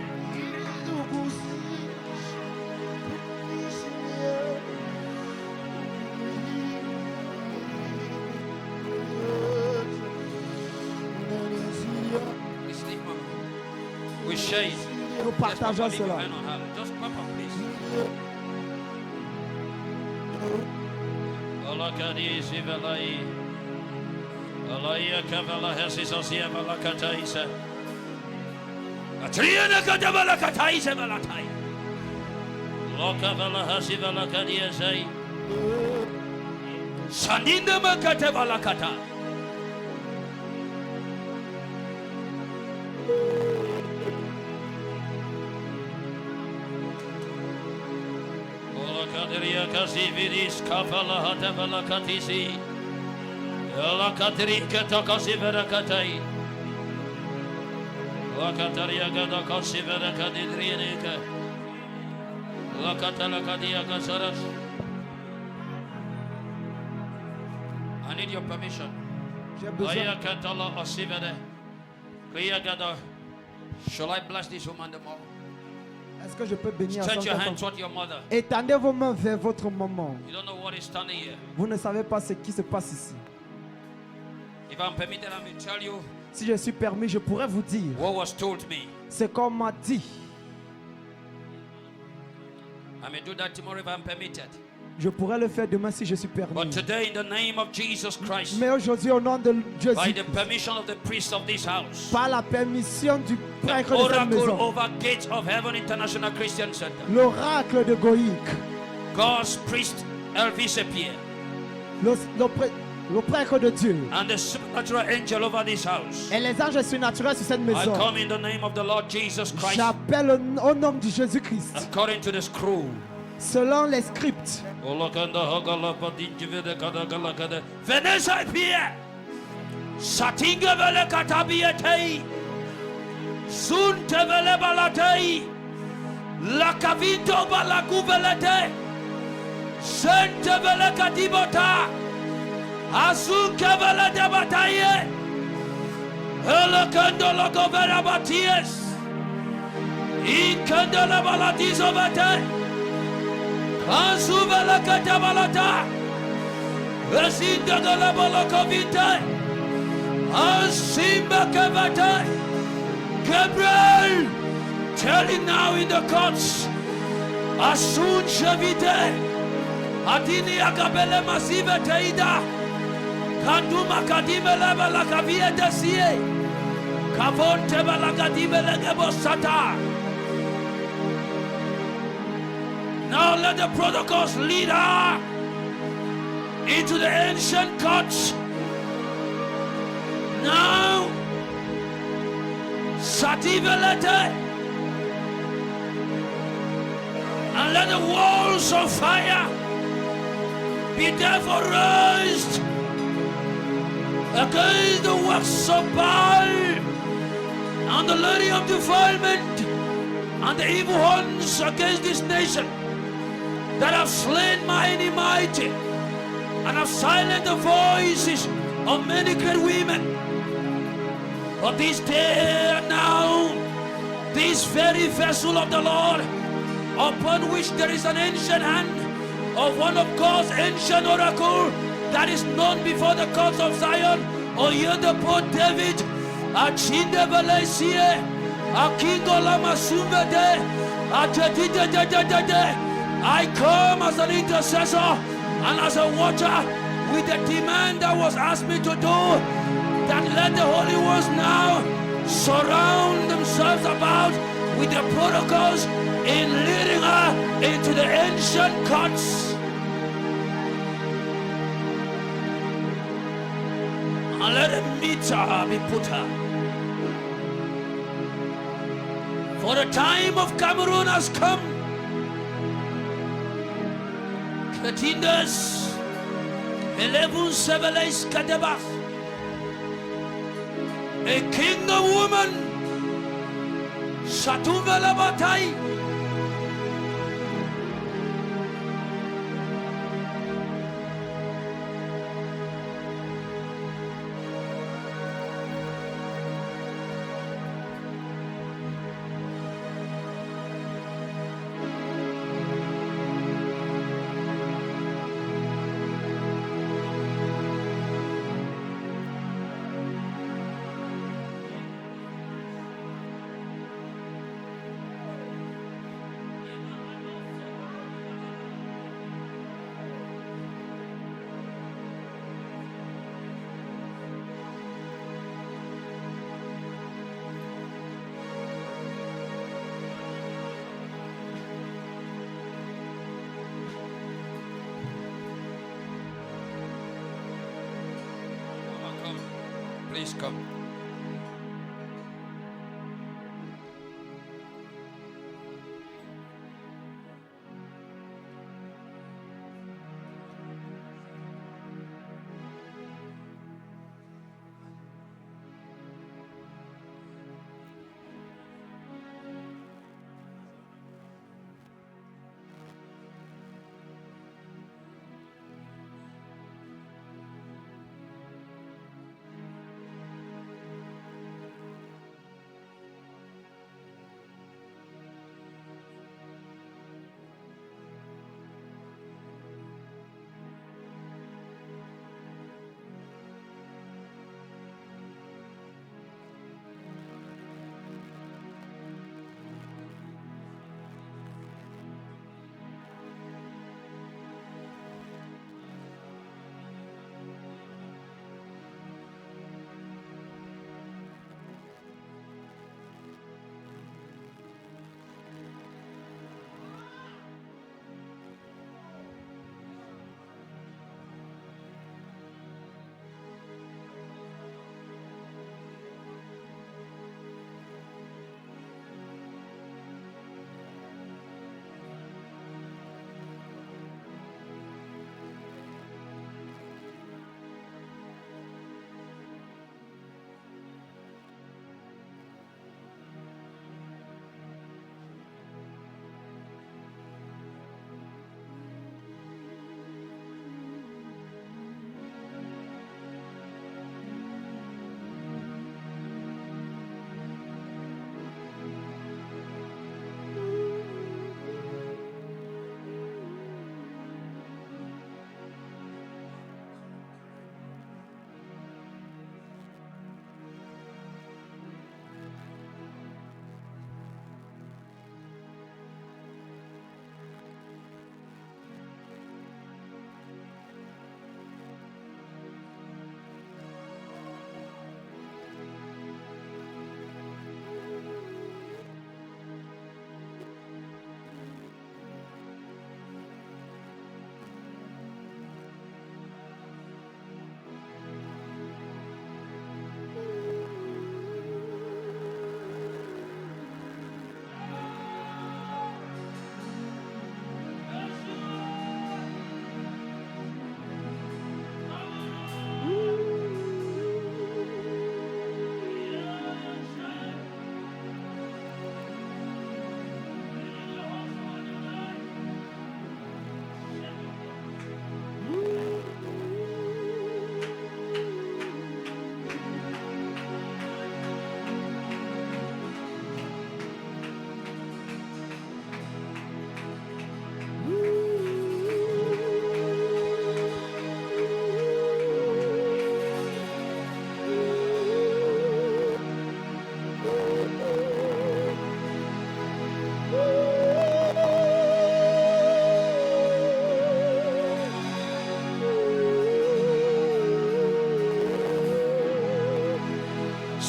Please leave, Mama. We share it. Nous Yes, Papa, partageons leave your cela. hand on her. Just Papa, please. Olakadi Sivalai. Alaya Kavala Hesisosia Valakataisa. Atriana Katavala Kataisa Valatai. Lokavala Hasivala Kadiasai. Sandinda Makatavala Kata. Olakadiria Kasividis Kavala Hatavala Katisi. Olakadri Katakasi Verakatai. Wakataria gada kosivera kadidrinika. Wakatala kadia gasaras. I need your permission. J'ai besoin. Ayakatala osivere. Kiyagada. Shall I bless this woman the more? Est-ce que je peux bénir Stretch your cette hands femme? toward your mother. Étendez vos mains vers votre maman. You don't know what is standing here. Vous ne savez pas ce qui se passe ici. If I'm permitted, I will tell you Si je suis permis, je pourrais vous dire what was told me. ce qu'on m'a dit. I may do that tomorrow if I'm permitted. Je pourrais le faire demain si je suis permis. But today, in the name of Jesus Christ, Mais aujourd'hui, au nom de by Jésus, the permission of the priest of this house, par la permission du the prêtre de cette oracle maison, over Gates of Heaven International Christian Center, l'oracle de Goïc, God's priest Elvis Pierre, le prêtre de Dieu and the supernatural angel over this house, et les anges surnaturels sur cette I maison, come in the name of the Lord Jesus Christ, j'appelle au nom de Jésus-Christ, according to the scroll. selon les scripts. Venez Pierre, Satinga vele katabietei, Sunte vele balatei, La Cavito balaguvelete, Sente vele katibota, Asunke vele debataye, Elekendo logo vera baties, Inkende le balatizo vete, Ansuvela katabalata, Esinda de la balakavite, Ansimba kavate, Gabriel, tell him now in the courts, Asun shavite, Adini agabele masive teida, Kanduma kadime leva la kavie desie, Kavonte balakadime legebosata. Now let the protocols lead her into the ancient courts. Now, Sativelete, and let the walls of fire be therefore raised against the works of Baal and the lady of defilement and the evil ones against this nation that have slain mighty and have silenced the voices of many great women. But this day and now, this very vessel of the Lord, upon which there is an ancient hand of one of God's ancient oracle that is known before the courts of Zion, or hear the poor David, Achinde Valesie, Akingola Masumede, Atedide. I come as an intercessor and as a watcher with the demand that was asked me to do, that let the holy ones now surround themselves about with the protocols in leading her into the ancient courts. And let a meter be put her. For the time of Cameroon has come. Ketindas, Elevun Seveles Kadebas, a kingdom woman, Satuvela Batai. Please come.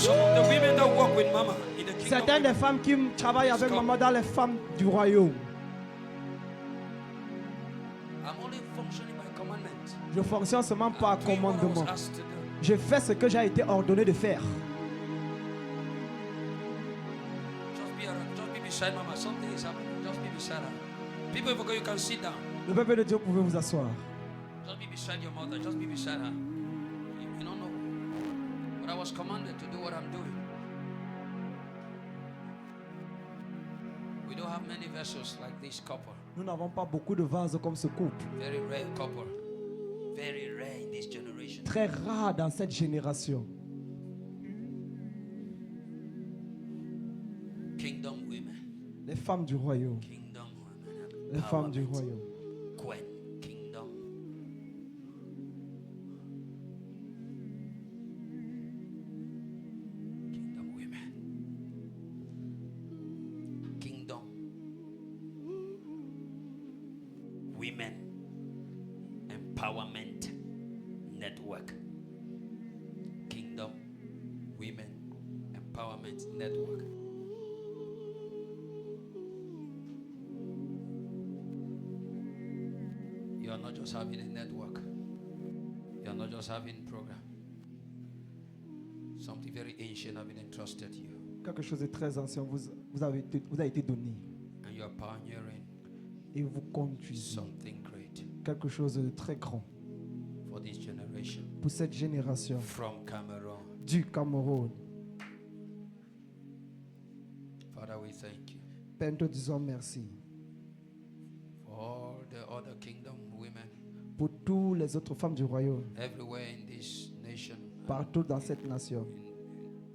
Some of the women that work with Mama in the kingdom. Certaines des femmes qui travaillent avec maman dans les femmes du royaume. I'm only functioning by commandment. Je fonctionne seulement par I'm doing what I was commandement. asked to do. Je fais ce que j'ai été ordonné de faire. Just be beside Mama. Something is happening. Just be beside her. People, if you can sit down. Le peuple de Dieu, vous pouvez vous asseoir. Just be beside your mother. Just be beside her. You don't know. But I was commanded to do what I'm doing. We don't have many vessels like this couple. Nous n'avons pas beaucoup de vases comme ce couple. Very rare couple. Very rare in this generation. Très rare dans cette génération. Kingdom women. Les femmes du royaume. Kingdom women. Les femmes du royaume. Queen. Kingdom. Kingdom women. Kingdom. Women Empowerment Network. Kingdom Women Empowerment Network. You are not just having a network. You are not just having a program. Something very ancient has been entrusted to you. Quelque chose de très ancien vous a été donné. And you are pioneering Et vous conduisez something great quelque chose de très grand for this generation. pour cette génération From Cameroon. du Cameroun. Father, we thank you Père, nous te disons merci for all the other kingdom women pour toutes les autres femmes du royaume, everywhere in this nation, partout dans cette nation,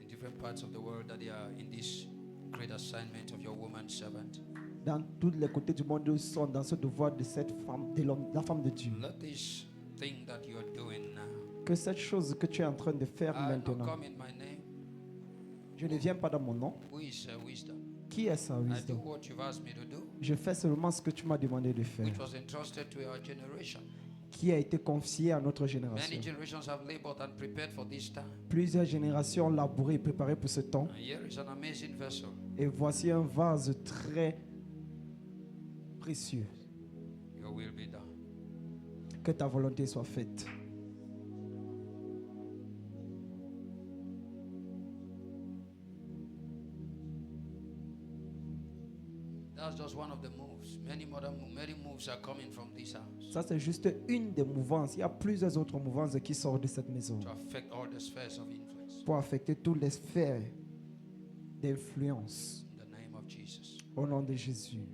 in different parts of the world, that they are in this great assignment of your woman servant. dans tous les côtés du monde, ils sont dans ce devoir de cette femme, de l'homme, la femme de Dieu. Let this thing that you are doing now, Que cette chose que tu es en train de faire I not maintenant, come in my name, je ne viens pas dans mon nom. who is wisdom. Qui est sa I do wisdom? what you've asked me to do, Je fais seulement ce que tu m'as demandé de faire, which was entrusted to our generation. qui a été confié à notre génération. Many generations have labored and prepared for this time. Plusieurs générations ont labouré et préparé pour ce temps. And here is an amazing vessel. Et voici un vase très précieux. Your will be done. Que ta volonté soit faite. That's just one of the moves. Many moves are coming from this house Ça, c'est juste une des mouvances. Il y a plusieurs autres mouvances qui sortent de cette maison to affect all the spheres of influence. pour affecter toutes les sphères d'influence. In the name of Jesus. Au nom de Jésus.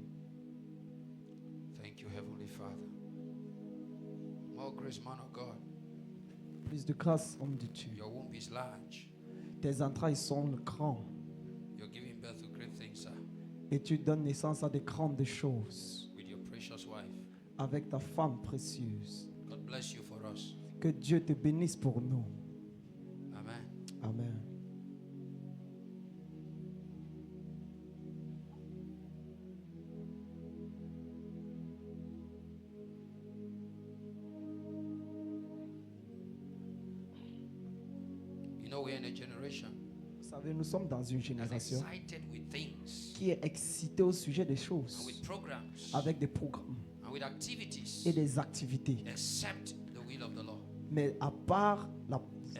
Thank you, Heavenly Father. More grace, man of God. Plus de grâce, homme de Dieu. Your womb is large. Tes entrailles sont grandes You're giving birth to great things, sir, et tu donnes naissance à de grandes choses with your precious wife. avec ta femme précieuse. God bless you for us. Que Dieu te bénisse pour nous. Amen. Amen. You know, we're in a generation Vous savez, nous sommes dans une that's génération excited with things qui est excitée au sujet des and choses, with programs avec des programmes and with activities, et des activités. except the will of the Lord, Mais à part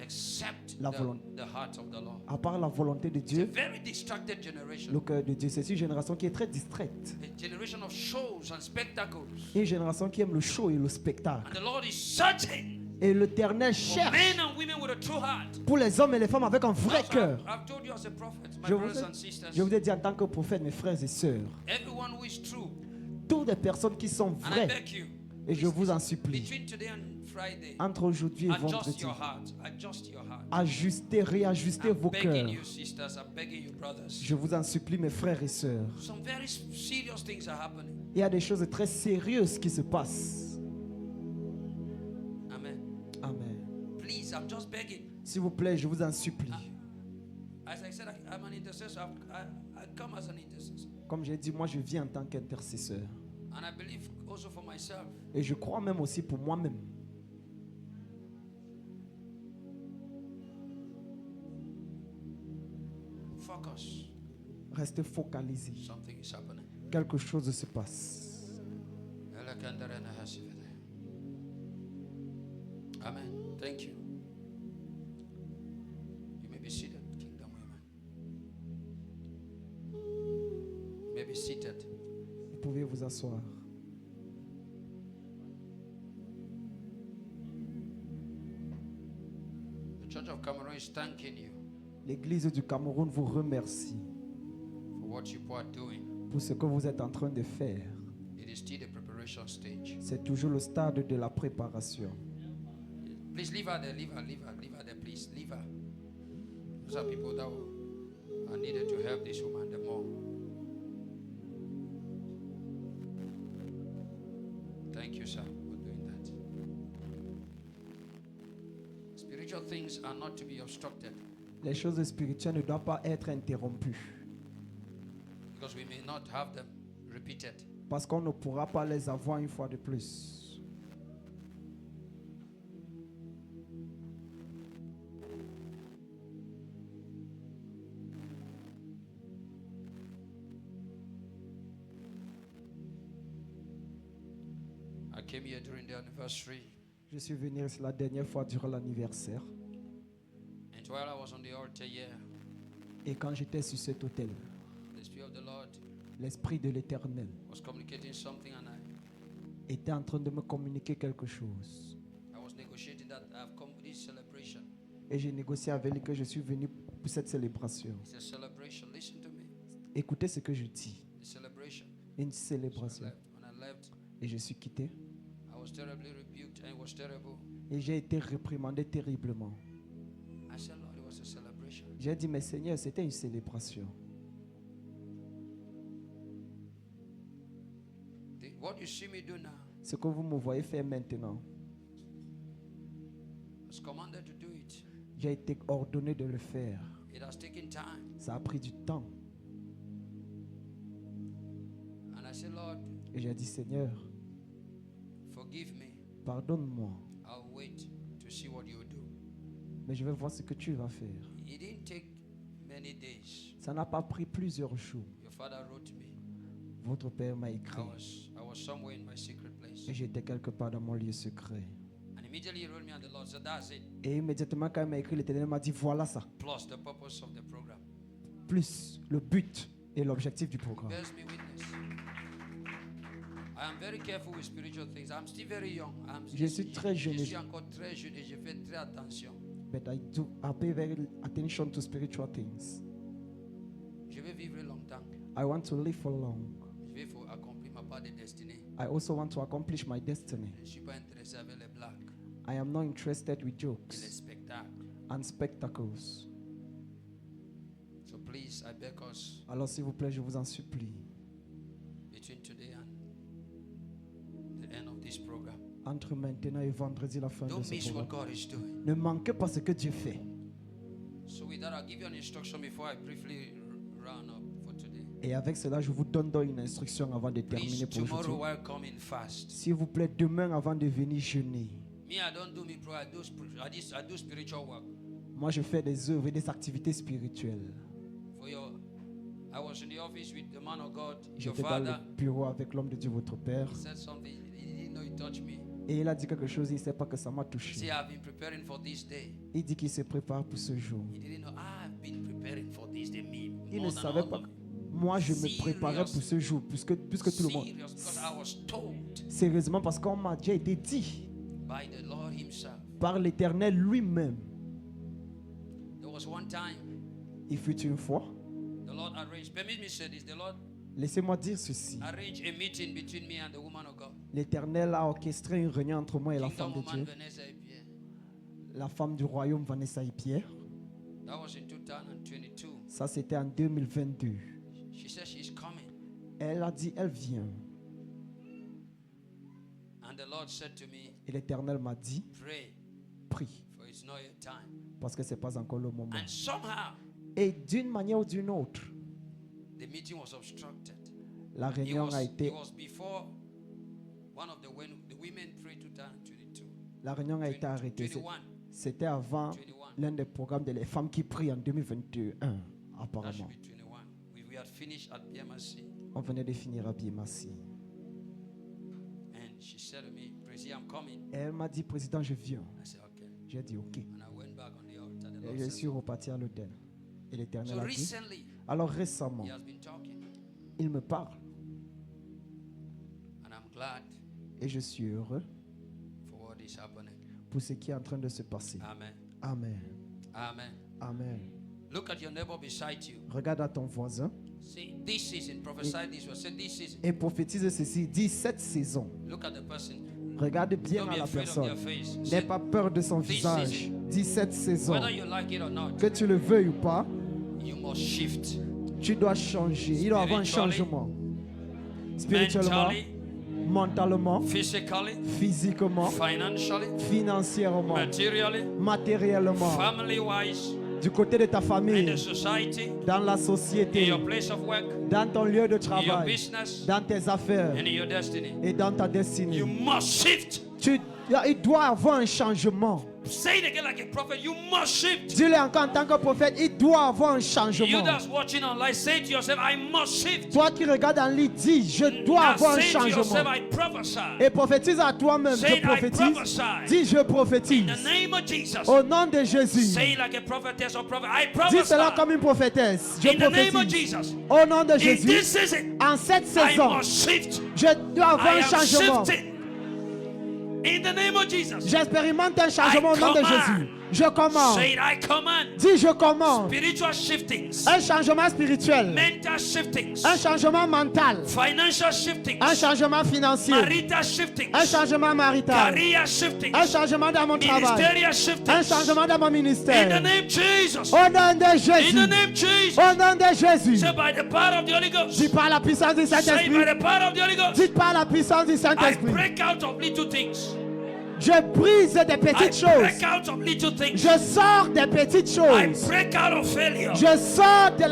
except La volonté. the heart of the Lord. à part la volonté de It's a Dieu, very distracted generation. le cœur de Dieu, c'est une génération qui est très distraite. A generation of shows and spectacles. Une génération qui aime le show et le spectacle. And the Lord is searching Et l'Éternel for cherche men and women with a true heart. pour les hommes et les femmes avec un vrai That's why cœur. I've told you as a prophet, my Je brothers and sisters, vous ai dit en tant que prophète, mes frères et sœurs, everyone who is true, toutes les personnes qui sont and I vraies, beg you, et je vous en supplie, between today and Friday, entre aujourd'hui et adjust vendredi, your heart. Adjust your heart. ajustez, réajustez I'm vos begging cœurs. you, sisters. I'm begging you, brothers. Je vous en supplie, mes frères et sœurs. Some very serious things are happening. Il y a des choses très sérieuses qui se passent. Amen. Amen. Please, I'm just begging. S'il vous plaît, je vous en supplie. As I said, I'm an intercessor. I come as an intercessor. Comme j'ai dit, moi je viens en tant qu'intercesseur. And I believe also for myself. Et je crois même aussi pour moi-même. focus. Restez focalisés. Something is happening. Quelque chose se passe. Amen. Thank you. You may be seated, Kingdom women. You may be seated. Vous pouvez vous asseoir. The Church of Cameroon is thanking you L'Église du Cameroun vous remercie for what you are doing. pour ce que vous êtes en train de faire. It is still the preparation stage. C'est toujours le stade de la préparation. Please leave her there, leave her there, please, leave her. Those are people that are needed to help this woman the more. Thank you, sir, for doing that. Spiritual things are not to be obstructed Les choses spirituelles ne doivent pas être interrompues because we may not have them repeated. parce qu'on ne pourra pas les avoir une fois de plus. I came here during the anniversary, Je suis venu la dernière fois durant l'anniversaire and while I was on the altar here, et quand j'étais sur cet autel, the Spirit of the Lord l'Esprit de l'Éternel was communicating something, and était en train de me communiquer quelque chose. I was negotiating that I've come with this celebration. Et j'ai négocié avec lui que je suis venu pour cette célébration. It's a celebration. Listen to me. Écoutez ce que je dis. A celebration. Une So célébration. when I left, Et je suis quitté. I was terribly rebuked and it was terrible. Et j'ai été réprimandé terriblement. I said, Lord, it was a celebration. J'ai dit, mais Seigneur, c'était une célébration. What you see me do now, Ce que vous me voyez faire maintenant, I was commanded to do it. j'ai été ordonné de le faire. It has taken time. Ça a pris du temps. And I said, Lord, Et j'ai dit, Seigneur, forgive me. pardonne-moi. I'll wait to see what you do. Mais je vais voir ce que tu vas faire. It didn't take many days. Ça n'a pas pris plusieurs jours. Your father wrote me. Votre Père m'a I écrit. was somewhere in my secret place. Et j'étais quelque part dans mon lieu secret. And immediately he wrote me and the Lord said, that's it. Et immédiatement, quand il m'a écrit, l'Éternel m'a dit, voilà ça. Plus the purpose of the program. Plus le but et l'objectif du programme. Bears me witness. I am very careful with spiritual things. I'm still very young. Je suis très jeune. Je suis encore très jeune et je fais très attention. But I pay very attention to spiritual things. Je vais vivre longtemps. I want to live for long. Je vais accomplir ma part de destinée. I also want to accomplish my destiny. Je ne suis pas intéressé avec les blagues I am not interested with et les jokes spectacles. and spectacles. So please, I beg us, Alors s'il vous plaît, je vous en supplie, between today and the end of this program, entre maintenant et vendredi, la fin de don't ce miss what programme, God is doing. ne manquez pas ce que Dieu fait. So with that, I'll give you an instruction before I briefly round up for today. Et avec cela, je vous donne donc une instruction avant de Please, terminer pour tomorrow aujourd'hui. while coming fast. S'il vous plaît, demain avant de venir jeûner, Me, I don't do me pro. I do spiritual work. moi je fais des œuvres et des activités spirituelles. For your, I was in the office with the man of God, your J'étais dans father. le bureau avec l'homme de Dieu, votre Père, He said something. He didn't know he touched me. et il a dit quelque chose, il ne sait pas que ça m'a See, touché. I've been preparing for this day. Il dit qu'il se prépare pour ce jour. He didn't know I've been preparing for this day. Me Il ne more than savait all pas of que you. moi je me préparais pour ce jour, puisque tout le monde. Serious, because I was told Sérieusement, parce qu'on m'a déjà été dit by the Lord Himself. par l'Éternel lui-même. There was one time Il fut une fois, the Lord arranged. Permit me to say this. The Lord laissez-moi dire ceci. arranged a meeting between me and the woman of God. L'Éternel a orchestré une réunion entre moi et la Kingdom femme de woman Dieu, Vanessa Epie. la femme du royaume Vanessa et Pierre. That was in 2022. Ça, c'était en 2022. She said she's coming. Elle a dit, elle vient. And the Lord said to me, Et l'Éternel m'a dit, pray, prie, for it's not yet time. parce que ce n'est pas encore le moment. And somehow, Et d'une manière ou d'une autre, the meeting was obstructed. la It réunion a was, été, it was before one of the women prayed 2022. la réunion a été arrêtée. 21. C'était avant 21. l'un des programmes des femmes qui prient en 2021, That apparemment. should be 21. We had finished at BMSC. On venait de finir à Biémassi. And she said to me, Prezi, I'm coming. Et elle m'a dit, président, je viens. I said, okay. J'ai dit, ok. And I went back on the altar. The Et Lord je said, suis reparti à l'autel. Et l'Éternel so a dit. recently, Alors récemment, he has been talking. il me parle. And I'm glad Et je suis heureux for what is happening. pour ce qui est en train de se passer. Amen. Amen. Amen. Amen. Look at your neighbor beside you. Regarde à ton voisin See, this season, prophesy this word. Say this season. et prophétise ceci. Dis cette saison. Look at the person. Regarde bien Don't à be la afraid of personne. their face. N'aie Say, pas peur de son This visage. season. Dis cette saison. whether you like it or not, Que tu le veuilles ou pas, you must shift. tu dois changer. Il doit y avoir un Spiritually, changement. Spirituellement, Mentally, mentalement, physically, physiquement, financially, financièrement, materially, matériellement, family-wise, du côté de ta in famille, the society, dans la in société, your place of work, dans ton lieu de in your travail, business, dans tes affaires and in your destiny. et dans ta You destinée. must shift. Il doit y avoir un changement. Say it again like a prophet. You must shift. Dis-le encore en tant que prophète, il doit y avoir un You changement. that's watching online, say to yourself, I must shift. Toi qui regardes en ligne, dis, je dois Now avoir un say to yourself, changement. I prophesy. Et prophétise à toi-même, Say je it, I prophétise. prophesy. Dis, je In prophétise. the name of Jesus. Au nom de Jésus. Say it like a prophetess or prophet. I Dis cela prophesy. comme une prophétesse. Je In the name of prophétise. Jesus. Au nom de In Jésus. this season, En cette I saison, must shift. je dois avoir I un am changement. shifting. In the name of Jesus. J'expérimente un changement au nom de command. Jésus. Je commande. Say it, I command. Dis, je commande. Spiritual shiftings. Un changement spirituel. Mental shiftings. Un changement mental. Financial shiftings. Un changement financier. Marital shiftings. Un changement marital. Career shiftings. Un changement dans mon travail. Ministerial Un shiftings. changement dans mon In the ministère. name of Jesus. Au nom de In the Jésus. name of Jesus. Au nom de Jésus. Say by the power of the Holy Ghost. Dis par la puissance du Say by Saint-Esprit. the power of the Holy Ghost. Dites par la puissance du I Saint-Esprit. break out of little things. Je brise des I petites choses. break out of little things. Je sors des petites I choses. break out of failure. Je sors de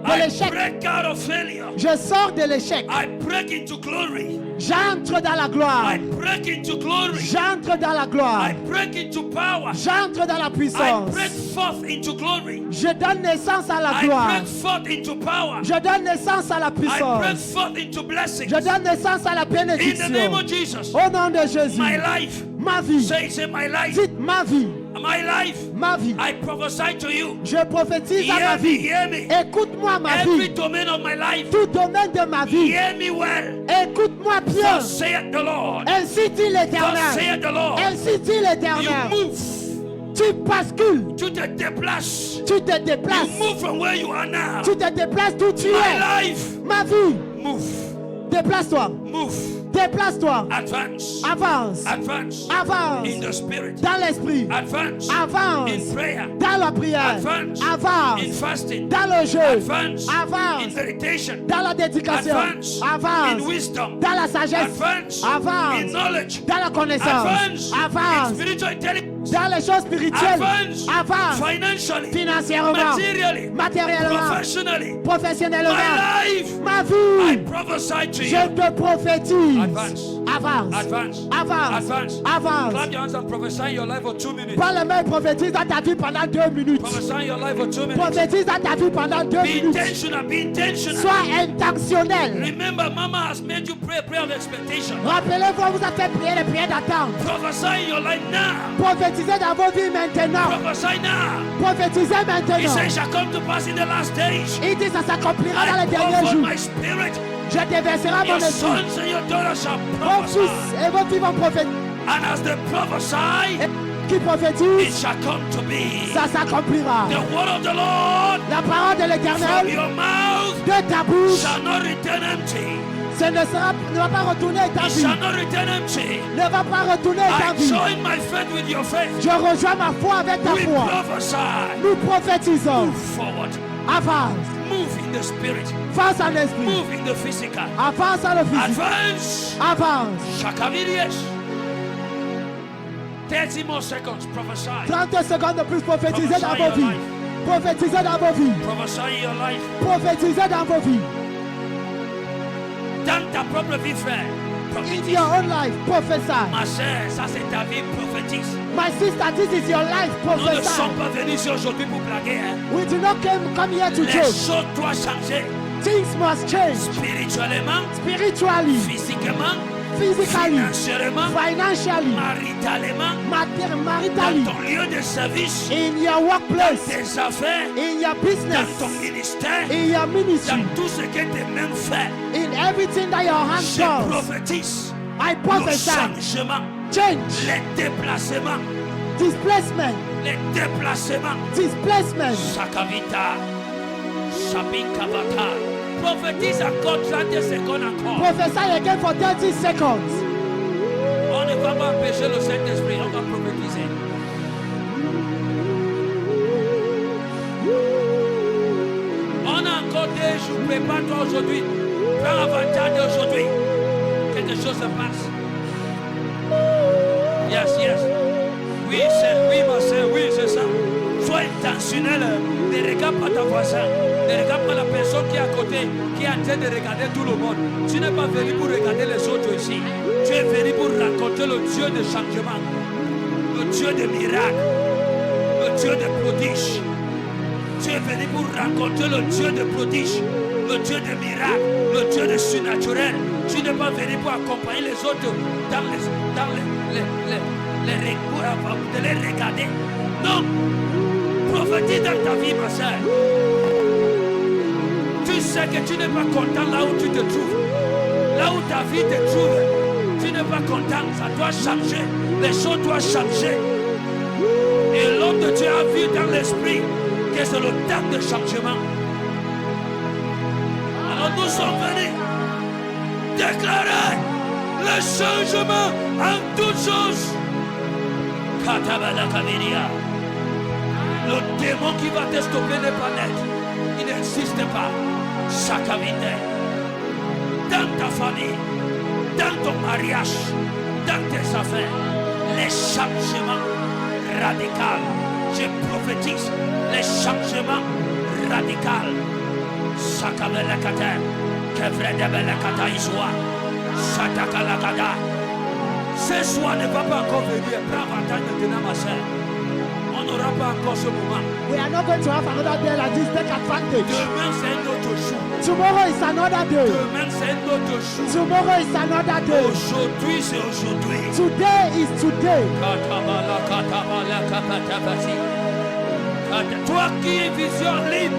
I l'échec. break out of failure. Je sors de l'échec. I break into glory. J'entre dans la gloire. I break into glory. J'entre dans la gloire. I break into power. J'entre dans la I puissance. break forth into glory. Je donne naissance à la I gloire. break forth into power. Je donne naissance à la I break puissance. forth into blessings. Je donne naissance à la In the name bénédiction. of Jesus. Au nom de Jésus. My life. Ma vie. Say my life. Dites ma vie. My life. Ma vie. I prophesy to you. Je prophétise à ma Hear me, vie. hear me. Écoute-moi ma Every vie. domain of my life. Tout domaine de ma vie. Hear me well. Écoute-moi bien. Thus saith the Lord. Ainsi dit Thus l'Éternel. saith the Lord. Ainsi dit You l'Éternel. move. Tu bascules. Tu te déplaces. Tu te You déplaces. move from where you are now. Tu te déplaces d'où tu My es. life. Ma vie. Move. Déplace-toi. Move. Déplace-toi. Advance. Avance. Advance. Avance. In the spirit. Dans l'esprit. Advance. Avance. In prayer. Dans la prière. Advance. Avance. In fasting. Dans le jeu. Advance. Avance. In meditation. Dans la dédication. Advance. Avance. In wisdom. Dans la sagesse. Advance. Avance. In knowledge. Dans la connaissance. Advance. Avance. In spiritual intelligence. Dans les choses spirituelles. Advance. Avance. Financially. Financièrement. Materially. Matériellement. Professionally. Professionnellement. My life. Ma I vie. prophesy to Je you. te prophétise. Advance. Avance. Advance. Avance. Advance. Avance. Clap your hands and prophesy your life for 2 minutes. Pas les mains, prophétise dans ta vie pendant 2 minutes. Prophesy your life for 2 minutes. Prophétise dans ta vie pendant 2 Be minutes. intentional. Be intentional. Sois intentionnel. Remember, Mama has made you pray a prayer of expectation. Rappelez-vous, on vous a fait prier les prières d'attente. Prophesy your life now. Prophétisez dans vos vies maintenant. Prophesy now. Prophétisez He maintenant. said, it shall come to pass in the last days. Il dit ça s'accomplira dans I les derniers pour jours. my spirit. Je déverserai Your mon esprit. sons and your daughters shall Vos fils prophesy. et vos filles vont prophétiser. And as they prophesy, Qui it prophétise, shall come to be. ça s'accomplira. The word of the Lord La parole de from l'Éternel your mouth de ta bouche, shall not return empty. ce ne va pas retourner ta It vie. shall not return empty. Ne va pas retourner ta I vie. join my faith with your faith. Je rejoins ma foi avec ta We foi. prophesy. Nous prophétisons. Move forward. Avance. Move in the spirit. Face à l'esprit. Move in the physical. Avance à le physique. Advance. Avance. Shakavirias. 30 more seconds. Prophesy. 30 secondes de plus, prophétisez dans Prophesy vos your vies. life. Prophétisez dans vos vies. Prophesy your life. Prophétisez dans vos vies. Dans ta propre vie, frère. prophétise. your own life, prophesy. Ma sœur, ça c'est ta vie, prophétise. My sister, this is your life, Nous ne prophesy. sommes pas venus ici aujourd'hui pour blaguer. Hein. We do not come here to Les joke. choses doivent changer. Things must change Spirituellement, spiritually, physiquement, physically, financièrement, financially, maritalement, dans maritally, ton lieu de service, in your dans workplace, tes affaires, in your dans business, ton ministère, in your dans ministry, tout ce que tes mains font. in everything that your hands Je does. prophétise I le prophesy changement, change, les déplacements, displacement, displacement. Sakavita, Sabikavata. Prophétise encore 30 secondes encore. Prophesy again for 30 seconds. On ne va pas empêcher le Saint-Esprit, on va prophétiser. On a encore 2 jours, prépare-toi aujourd'hui. Prends avantage d'aujourd'hui. Quelque chose se passe. Yes, yes. Oui, ma soeur, oui, c'est ça. Sois intentionnel. Ne regarde pas ta voisin. Ne regarde pas la personne qui est à côté, qui est en train de regarder tout le monde. Tu n'es pas venu pour regarder les autres ici. Tu es venu pour rencontrer le Dieu de changement, le Dieu de miracles, le Dieu de prodiges. Tu es venu pour rencontrer le Dieu de prodiges, le Dieu de miracles, le Dieu de surnaturel. Tu n'es pas venu pour accompagner les autres dans de les regarder. Non, prophétise dans ta vie, ma soeur. Tu sais que tu n'es pas content là où tu te trouves. Là où ta vie te trouve, tu n'es pas content. Ça doit changer. Les choses doivent changer. Et l'homme de Dieu a vu dans l'esprit que c'est le temps de changement. Alors nous sommes venus déclarer le changement en toutes choses. Katabala Kaviria. Le démon qui va te stopper n'est pas net. Il n'existe pas. Sakavite. Dans ta famille, dans ton mariage, dans tes affaires, les changements radicaux. Je prophétise les changements radicaux. Sakavela Kata. Kevredebela Kata Iswa. Satakala Kata. Ce soir ne va pas encore venir. Prends avantage maintenant, ma soeur. On n'aura pas encore ce moment. We are not going to have another day like this. Take advantage. Demain, c'est un autre jour. Tomorrow is another day. Demain, c'est un autre jour. Tomorrow is another day. Aujourd'hui, c'est aujourd'hui. Today is today. Katabala, katabala, kapatabasi. Toi qui es vision libre,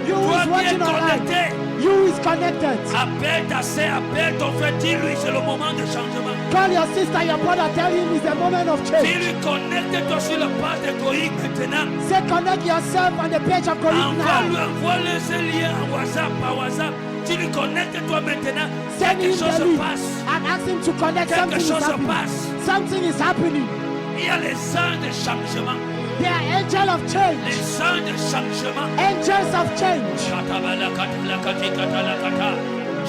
You toi is qui es watching connecté, online. You is connected. appelle ta sœur, appelle ton frère, dis-lui, c'est le moment de changement. Call your sister, your brother. Tell him it's the moment of change. Dis-lui, connecte-toi sur la page de Goïc maintenant. Say connect yourself on the page of God now. Envoie-le ce lien en WhatsApp, par WhatsApp. Dis-lui, connecte-toi maintenant. Send Quelque him chose the se link passe. and ask him to connect. Quelque Something is chose se happening. passe. Something is happening. Il y a les anges de changement. They are angels of change. Les anges de changement. Angels of change.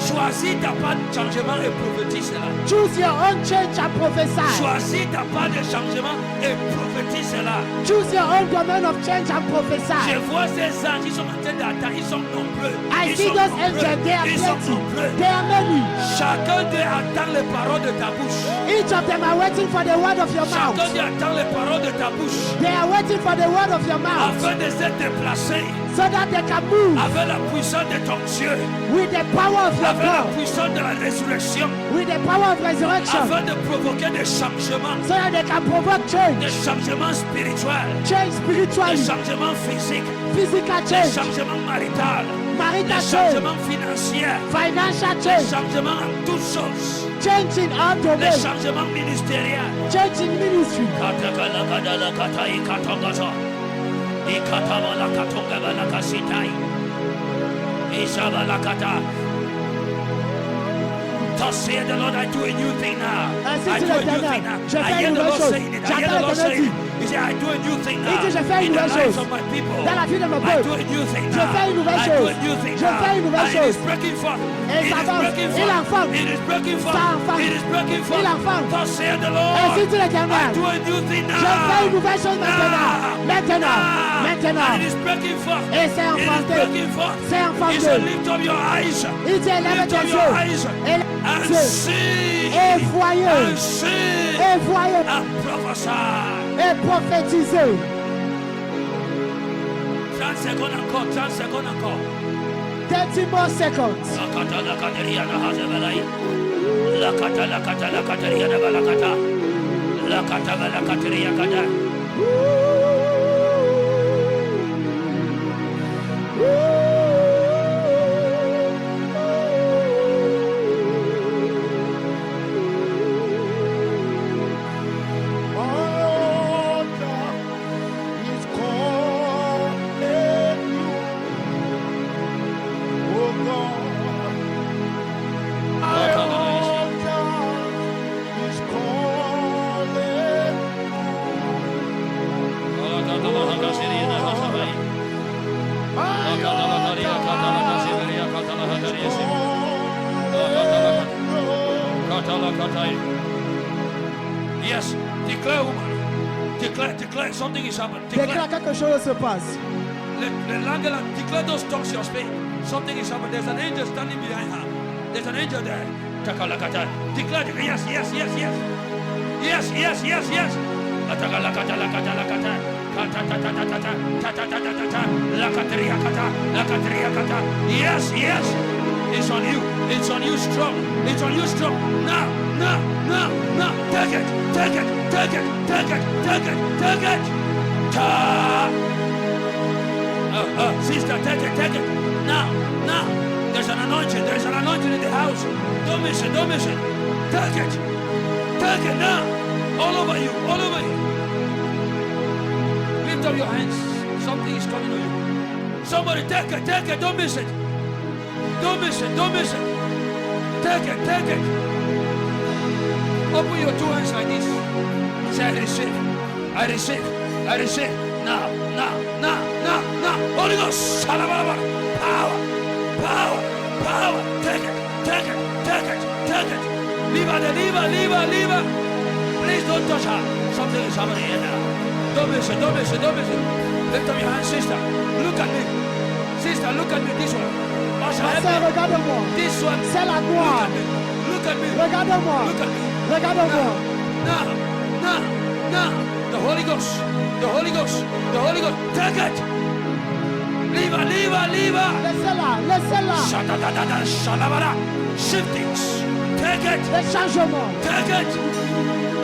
Choisis ta part de changement et prophétise cela. Choose your own change and prophesy. Choisis ta part de changement et prophétise cela. Choose your own domain of change and Je prophesy. vois ces anges, ils sont en train d'attendre, ils sont nombreux. I Ils see sont those nombreux. angels. They are Ils sont plenty. nombreux. They are many. Chacun d'eux attend les paroles de ta bouche. Each of them are waiting for the word of your Chacun mouth. d'eux attend les paroles de ta bouche. They are waiting for the word of your mouth Afin de se déplacer so that they can move avec la puissance de ton Dieu. with the power of your Avec la God, puissance de la résurrection. with the power of resurrection, Afin de provoquer des changements. so that they can provoke Des change, changements spirituels. change Des spiritually, changements physiques. physical Des change, changements maritaux. Des marital change, changements financiers. financial Des change, changements en toutes choses. change in all Des domains, changements ministériels. change in ministry. Thus saith the Lord, I do a new thing now. Ainsi I dit do a new l'Éternel, thing now. je I fais hear une the nouvelle Lord chose. saying it. I hear J'entends the Lord l'Éternel saying dire, it. He said, I do a new thing now. Il dit, je fais une In the nouvelle lives chose. of my people. Dans la vie de mon I peuple. do a new thing Je now. fais une nouvelle I do chose. a new thing Je now. fais une nouvelle And it chose. is breaking forth. Et It ça is avance. breaking Il forth. enfante. It is breaking Ça forth. enfante. It is breaking forth. Il enfante. Thus saith the Lord. Ainsi dit l'Éternel. I do a new thing now. Je fais une nouvelle chose maintenant. Now. Maintenant. Now. Maintenant. And it is breaking forth. Et c'est It is enfanté. breaking forth. C'est enfanté. He said, lift up your eyes. Il dit, lève Lift tes up your eyes yeux. and Et see. Et voyez. And see. Et voyez. And prophesy. Et prophétisez. 30 seconds encore. 30 seconds encore. 30 more seconds. Lakata lakateria na hazebalai. Lakata lakata lakateria na balakata. Lakata balakateria kada. Yes, declare, woman. Declare something is happening. Déclare quelque chose se passe. Declare those tongues you're speaking. Something is happening. There's an angel standing behind her. There's an angel there. Takalakata. Declare, yes, yes, yes, yes. Yes, yes, yes, yes. Atakalakata, lakata, lakata. Yes, yes. It's on you. It's on you strong. It's on you strong. Now, now, now, now. Take it. Take it. Take it. Take it. Take it. Take it. Ta. Sister, take it. Take it. Now, now. There's an anointing. There's an anointing in the house. Don't miss it. Don't miss it. Take it. Take it now. All over you. All over you. Lift up your hands. Something is coming on you. Somebody take it. Take it. Don't miss it. Don't miss it. Don't miss it. Take it. Take it. Open your two hands like this. Say, I receive. I receive. I receive. Now. Now. Now. Now. Now. Holy Ghost. Power. Power. Power. Take it. Take it. Take it. Take it. Leave her. Leave her. Leave her. Leave her. Please don't touch her. Something is happening here now. Don't miss it. Don't miss it. Don't miss it. Lift up your hands, sister. Look at me. Sister, look at me. This one. Ma soeur, regarde-moi. This one. C'est la gloire. Look at me. Regarde-moi. Look at me. Regarde-moi. Now. Now. Now. The Holy Ghost. The Holy Ghost. The Holy Ghost. Take it. Leave her. Leave her. Leave her. Laissez-la. Laissez-la. Shadadadada. Shalabara. Shiftings. Take it. Les changements. Take it.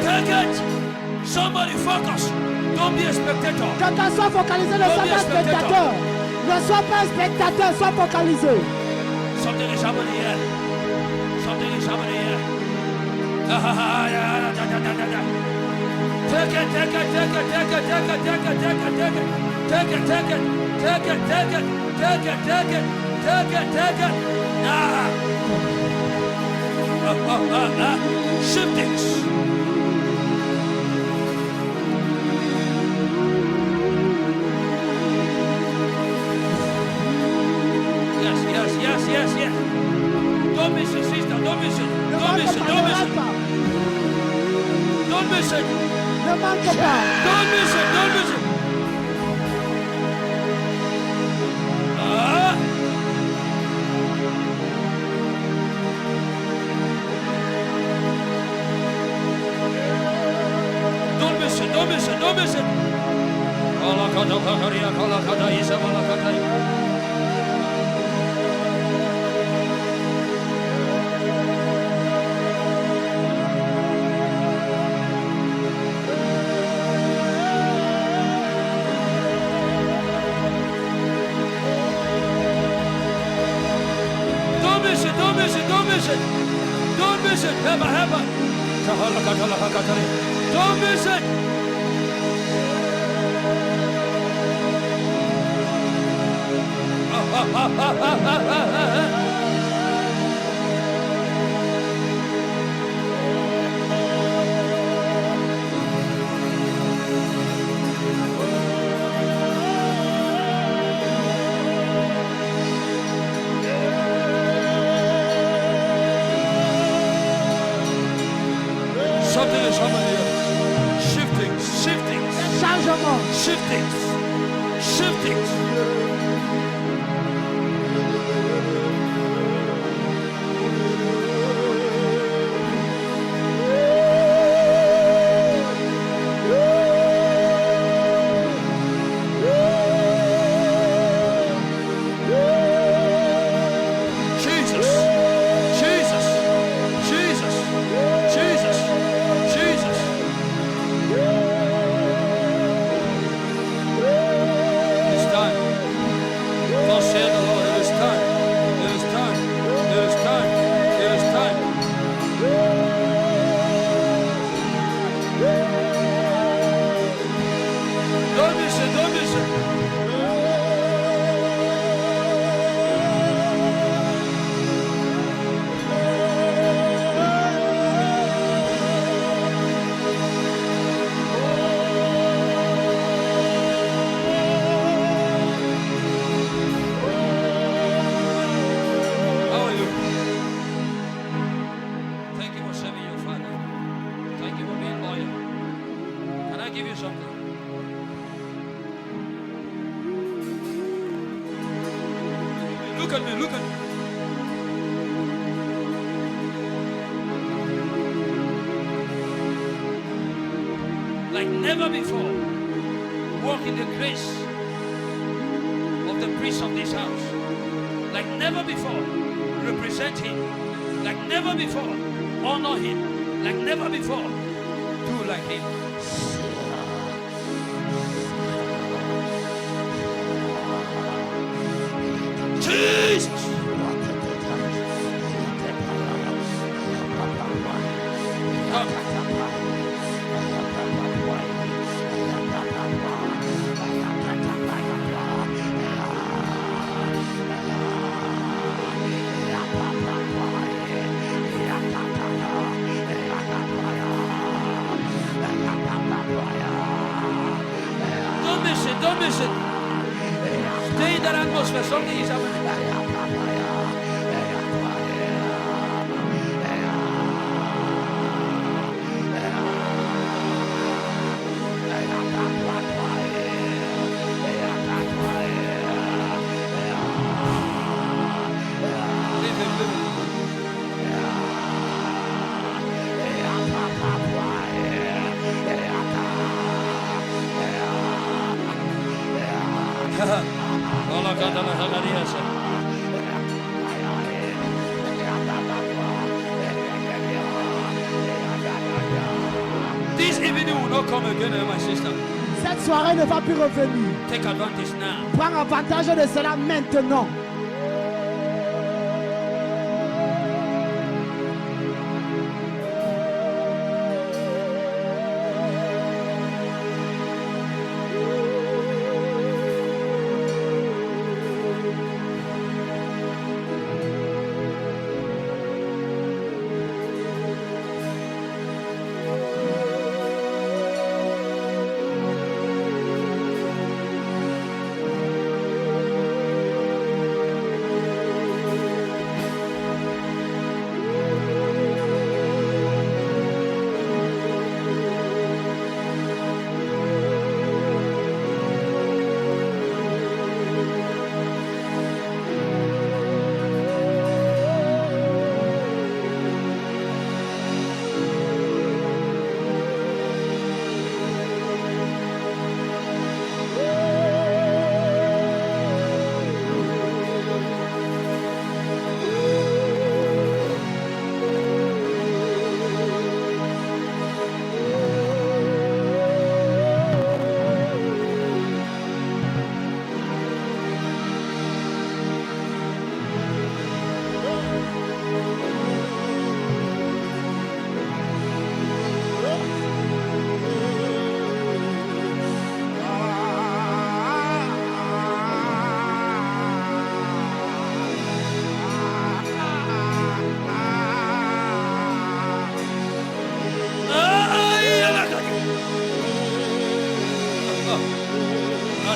Take it. Somebody focus. Don't be a spectator. Quelqu'un soit focalisé, ne sois pas un spectateur. Ne sois pas un spectateur, sois focalisé. Something is happening here. Something is happening here. Take it, take it, take it, take it, take it, take it, take it, take it. Take it, take it, take it, take it, take it, take it, take it, take it. Shiftings. Yes. Don't miss it, sister. Don't miss it. Don't miss it. Don't miss it. Don't miss it. Ne manque pas. Don't miss it. Don't miss it. Don't miss it. Don't miss it. Don't miss it. Don't miss it. Help her. Don't miss it. Shiftings. Shiftings. Jesus. Jesus. Jesus. Jesus. Jesus. It's time. Thus saith the Lord, it is time. It is time. It is time. It is time. Don't miss it. Don't miss it. Hallelujah. Thank you for serving your Father. Thank you for being loyal. Can I give you something? Look at me, look at me. Like never before, walk in the grace of the priest of this house. Like never before, represent him. Like never before, honor him. Like never before, do like him. Jesus! Don't miss it, don't miss it. Stay in that atmosphere, something is happening. This evening will not come again, my sister. Cette soirée ne va plus revenir. Take advantage now. Prends avantage de cela maintenant.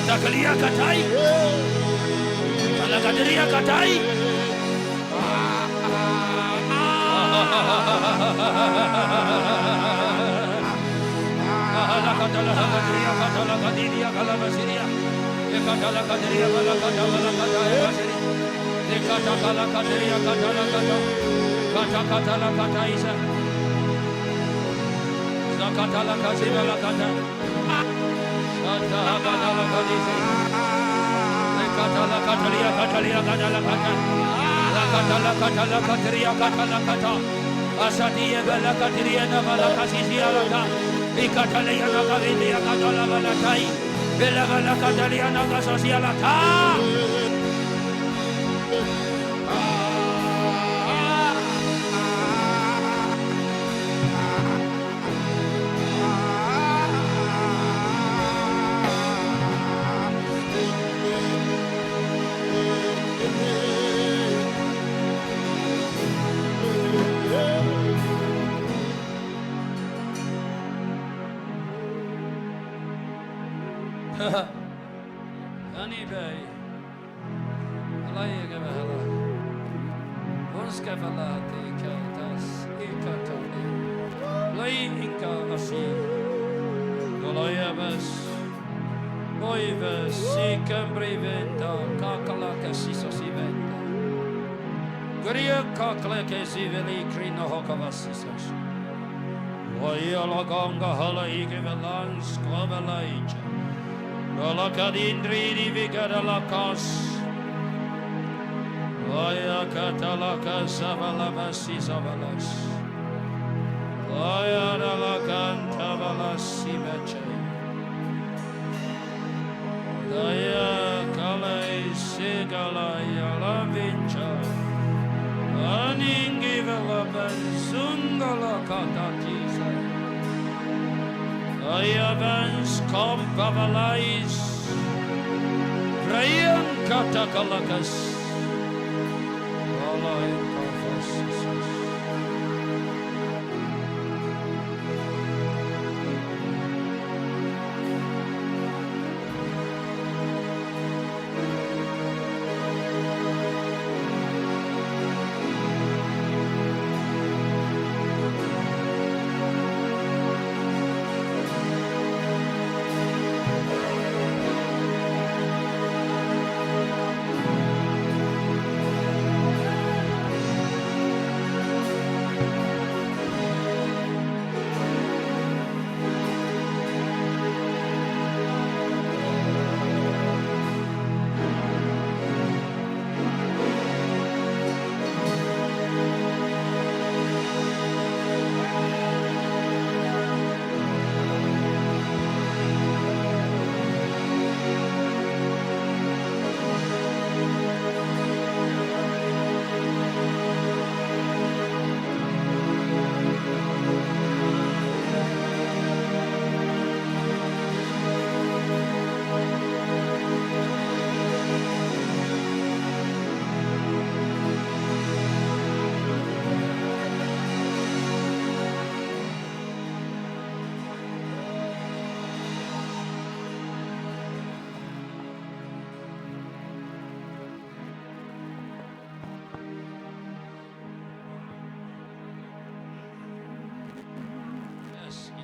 Takalia katai. Talagaderia katai.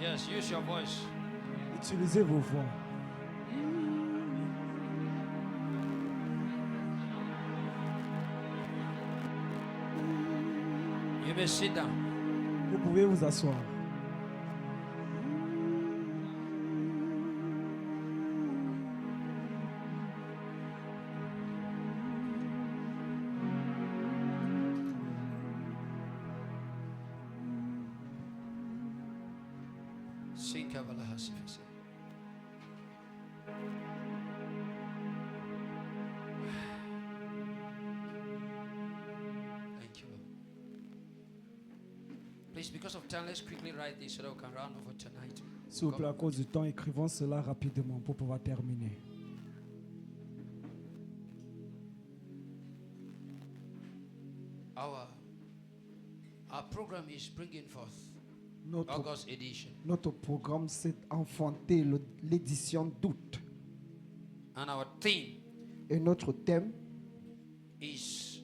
Yes, use your voice. Utilisez vos voix. You may sit down. Vous pouvez vous asseoir. Please, because of time, let's quickly write this so that we can round over tonight. S'il vous plaît, à cause du temps, écrivons cela rapidement pour pouvoir terminer. Our program is bringing forth Notre, August edition. notre programme s'est enfanté l'édition d'août. And our theme Et notre thème is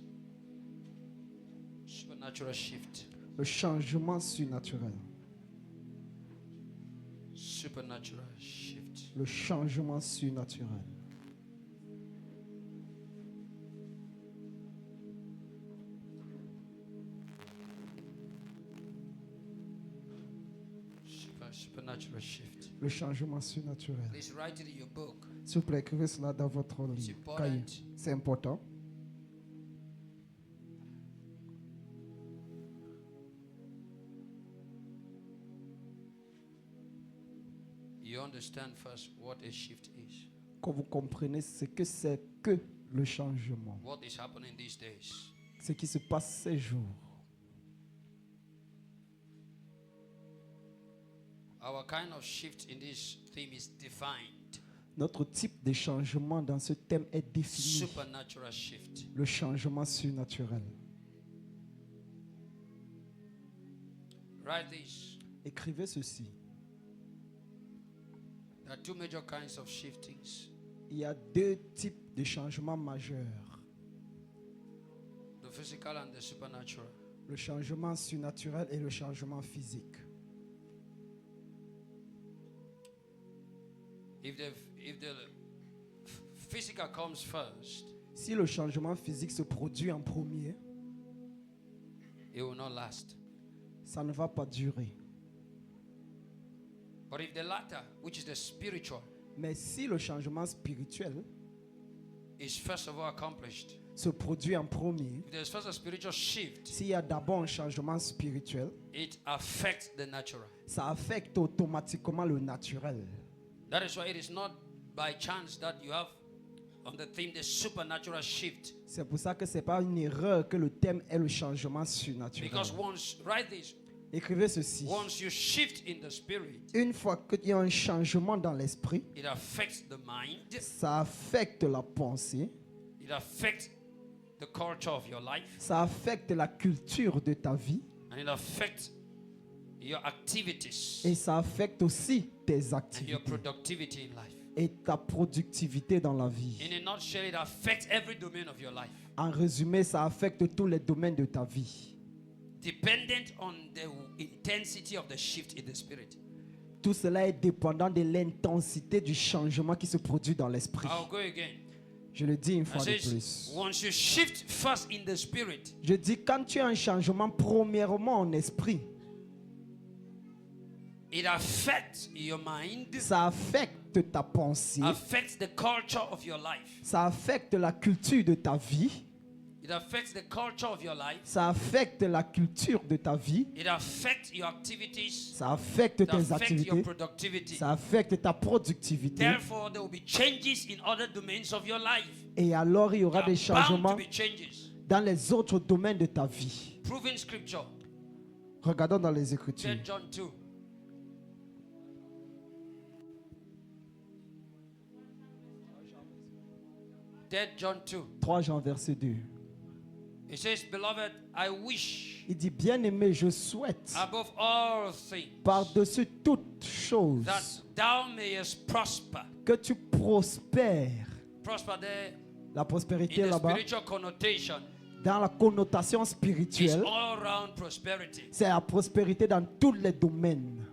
supernatural shift. le changement surnaturel. supernatural shift. Le changement surnaturel. Supernatural shift. Le changement surnaturel. Please write it in your book. S'il vous plaît, écrivez cela dans votre It's livre. important. Cahier. C'est important. You understand first what a shift is. Que vous comprenez ce que c'est que le changement. What is happening these days. Ce qui se passe ces jours. Our kind of shift in this theme is defined. Notre type de changement dans ce thème est défini. Supernatural shift. Le changement surnaturel. Write this. Écrivez ceci. There are two major kinds of shiftings. Il y a deux types de changements majeurs. The physical and the supernatural. Le changement surnaturel et le changement physique. If the physical comes first, Si le changement physique se produit en premier, it will not last. ça ne va pas durer. But if the latter, which is the spiritual, Mais si le changement spirituel is first of all accomplished, se produit en premier, if there's first a spiritual shift, s'il y a d'abord un changement spirituel, it affects the natural. ça affecte automatiquement le naturel. That is why it is not by chance that you have on the theme the supernatural shift. C'est pour ça que ce n'est pas une erreur que le thème est le changement surnaturel. Because once, write this, Écrivez ceci. once you shift in the spirit, Une fois qu'il y a un changement dans l'esprit, it affects the mind, ça affecte la pensée, it affects the culture of your life, ça affecte la culture de ta vie and it affects your activities et ça affecte aussi tes and your activités productivity in life. et ta productivité dans la vie. In a nutshell, it affects every domain of your life, En résumé, ça affecte tous les domaines de ta vie. dependent on the intensity of the shift in the spirit. Tout cela est dépendant de l'intensité du changement qui se produit dans l'esprit. I'll go again. Je le dis une I fois de says, plus. once you shift first in the spirit, Je dis quand tu as un changement premièrement en esprit, it affects your mind, ça affecte ta pensée, affects the culture of your life. ça affecte la culture de ta vie, It affects the culture of your life. ça affecte la culture de ta vie, It affects your activities. ça affecte It tes affects your activités, productivity. ça affecte ta productivité. Therefore, there will be changes in other domains of your life. Et alors il y aura There des are bound changements to be changes. dans les autres domaines de ta vie. Proven scripture. Regardons dans les Écritures. 3 John 2. John 2. 3 Jean verset 2. It says, Beloved, I wish Il dit, bien-aimé, je souhaite, above all things par-dessus toute chose, that thou mayest prosper. que tu prospères. Prosper there La prospérité in the là-bas, spiritual connotation dans la connotation is spirituelle, all around prosperity. c'est la prospérité dans tous les domaines.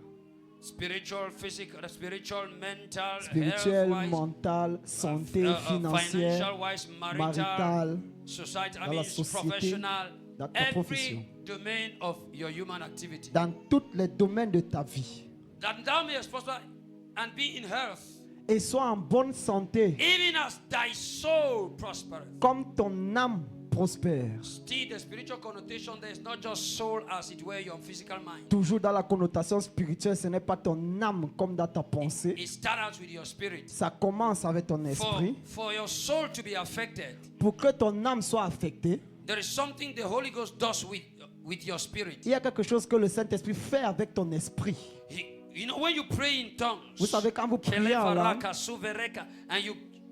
Spiritual, physical, spiritual, mental, Spirituel, health-wise, mental, santé, financière, financial-wise, marital, maritale, society, dans la société, professional, dans ta profession. every domain of your human activity. dans tous les domaines de ta vie. That thou mayest prosper and be in health, Et sois en bonne santé, even as thy soul prospereth. comme ton âme prospère. Still, the spiritual connotation there is not just soul as it were your physical mind. Toujours dans la connotation spirituelle, ce n'est pas ton âme comme dans ta pensée. It starts with your spirit. Ça commence avec ton esprit. For your soul to be affected, Pour que ton âme soit affectée, there is something the Holy Ghost does with your spirit. il y a quelque chose que le Saint-Esprit fait avec ton esprit. You know, when you pray in tongues, Vous savez, quand vous priez en langue,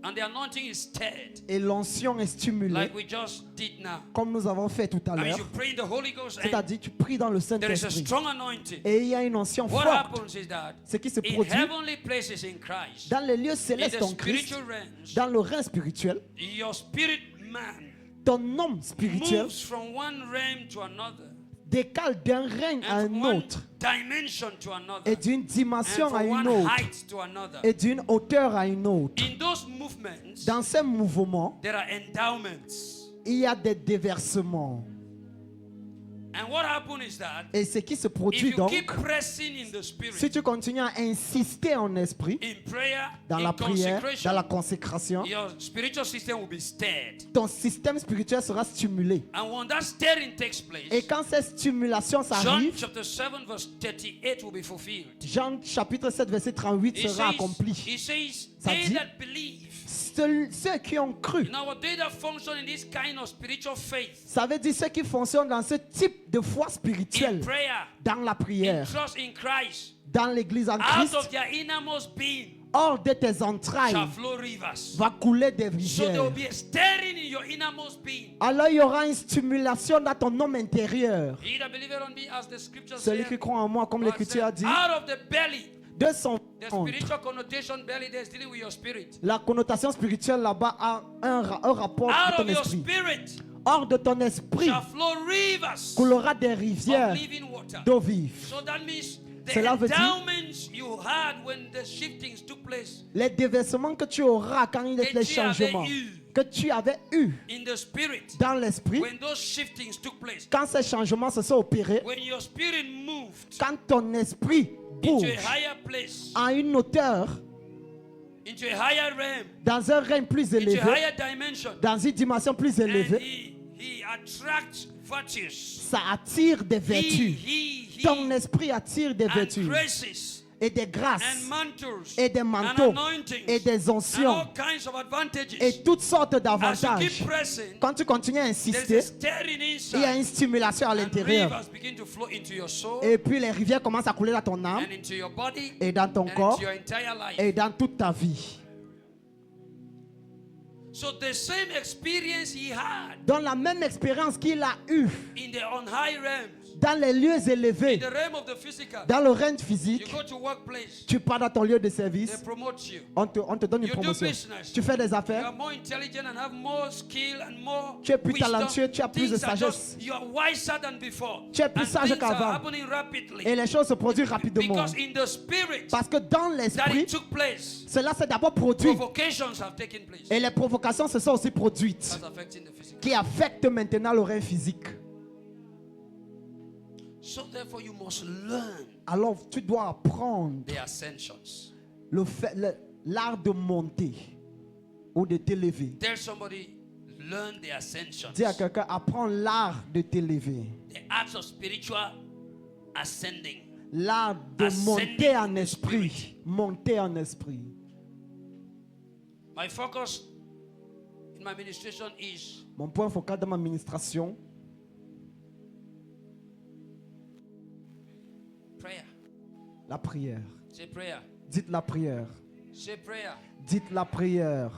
and the anointing is stirred, et l'onction est stimulée, like we just did now. comme nous avons fait tout à I mean, l'heure, you pray in the Holy Ghost, and c'est-à-dire tu pries dans le there is a Saint-Esprit. strong anointing. Et il y a une onction What forte. happens is that Ce qui se in produit heavenly places in Christ, dans les lieux in célestes the en Christ, spiritual realms, dans le règne spirituel, your spirit man ton homme spirituel, moves from one realm to another. décale d'un règne à and un from one autre, dimension to another, et d'une and dimension à from une one autre, height to another. et d'une hauteur à une autre. In those movements, Dans ces mouvements, there are endowments. il y a des déversements. And what happens is that Et ce qui se if produit you donc, keep pressing in the spirit, si tu continues à insister en esprit, in prayer, dans in la prière, consecration, dans la consécration, your spiritual system will be stirred. ton système spirituel sera stimulé. And when that stirring takes place, Et quand cette stimulation John s'arrive, chapter 7 verse 38 will be fulfilled. Jean chapitre 7 verset 38 It sera says, accompli. it says Ça they dit, that believe. Ceux qui ont cru, Now, they that function in this kind of spiritual faith, ça veut dire ceux qui fonctionnent dans ce type de foi in spirituelle, prayer, dans la in prière, trust in Christ, dans l'église en out Christ, of their innermost being hors de tes entrailles, shall flow rivers. va couler des So there will rivières. be a stirring in your innermost being. Alors il y aura une stimulation dans ton homme intérieur. He that believeth on me, as the scripture Celui says, qui croit en moi, comme l'Écriture a dit, out of the belly, de son the ventre. spiritual connotation belly there is dealing with your spirit. La connotation spirituelle là-bas a un rapport Out avec of ton your esprit. spirit Hors de ton esprit shall flow rivers coulera des of rivières living water. d'eau vive. So that means the Cela veut dire- endowments you had when the shiftings took place Les déversements que tu auras quand il y a Que les tu avais changements eu. que tu avais eu in the spirit, dans l'esprit, when those shiftings took place, quand ces changements se sont opérés, when your spirit moved quand ton esprit into bouge a higher place, à une hauteur, into a higher realm, dans un règne plus into a élevé, higher dimension, dans une dimension plus and élevée, he attracts virtues. ça attire des vertus. He Ton esprit attire des and vertus graces et des and grâces mantles et des and manteaux anointings et des and onctions all kinds of advantages. et toutes sortes As you d'avantages. keep pressing, Quand tu continues à there's insister, a stirring il y a une inside, stimulation à and l'intérieur. rivers begin to flow into your soul Et puis les rivières commencent à couler dans ton âme and into your body et dans ton and corps into your entire life. et dans toute ta vie. So the same experience he had Dans la même expérience qu'il a eue in the on high realms, dans les lieux élevés, in the realm of the physical, dans le règne you physique, go to workplace, tu pars dans ton lieu de they service, promote you. on te donne une You do promotion. business. Tu fais des You are affaires, more intelligent and have more skill and more tu es plus wisdom. talentueux, tu as plus de Things are sagesse. just, you are wiser than before. Tu es plus And sage things qu'avant. are happening rapidly. et les choses se produisent rapidement. Because in the spirit Parce que dans that l'esprit, it took place, cela s'est d'abord produit provocations have taken place. et les provocations se sont aussi produites That's affecting the physical. qui affectent maintenant le règne physique. So therefore you must learn Alors tu dois apprendre the ascensions. l'art de monter ou de t'élever. Tell somebody, learn the ascensions. Dis à quelqu'un, apprends l'art de t'élever. The acts of spiritual ascending. L'art de Ascending monter en in the esprit. spirit. Monter en esprit. My focus in my ministration is Mon point focal dans ma ministration, prayer. la prière. Say prayer. Dites la prière. Say prayer. Dites la prière.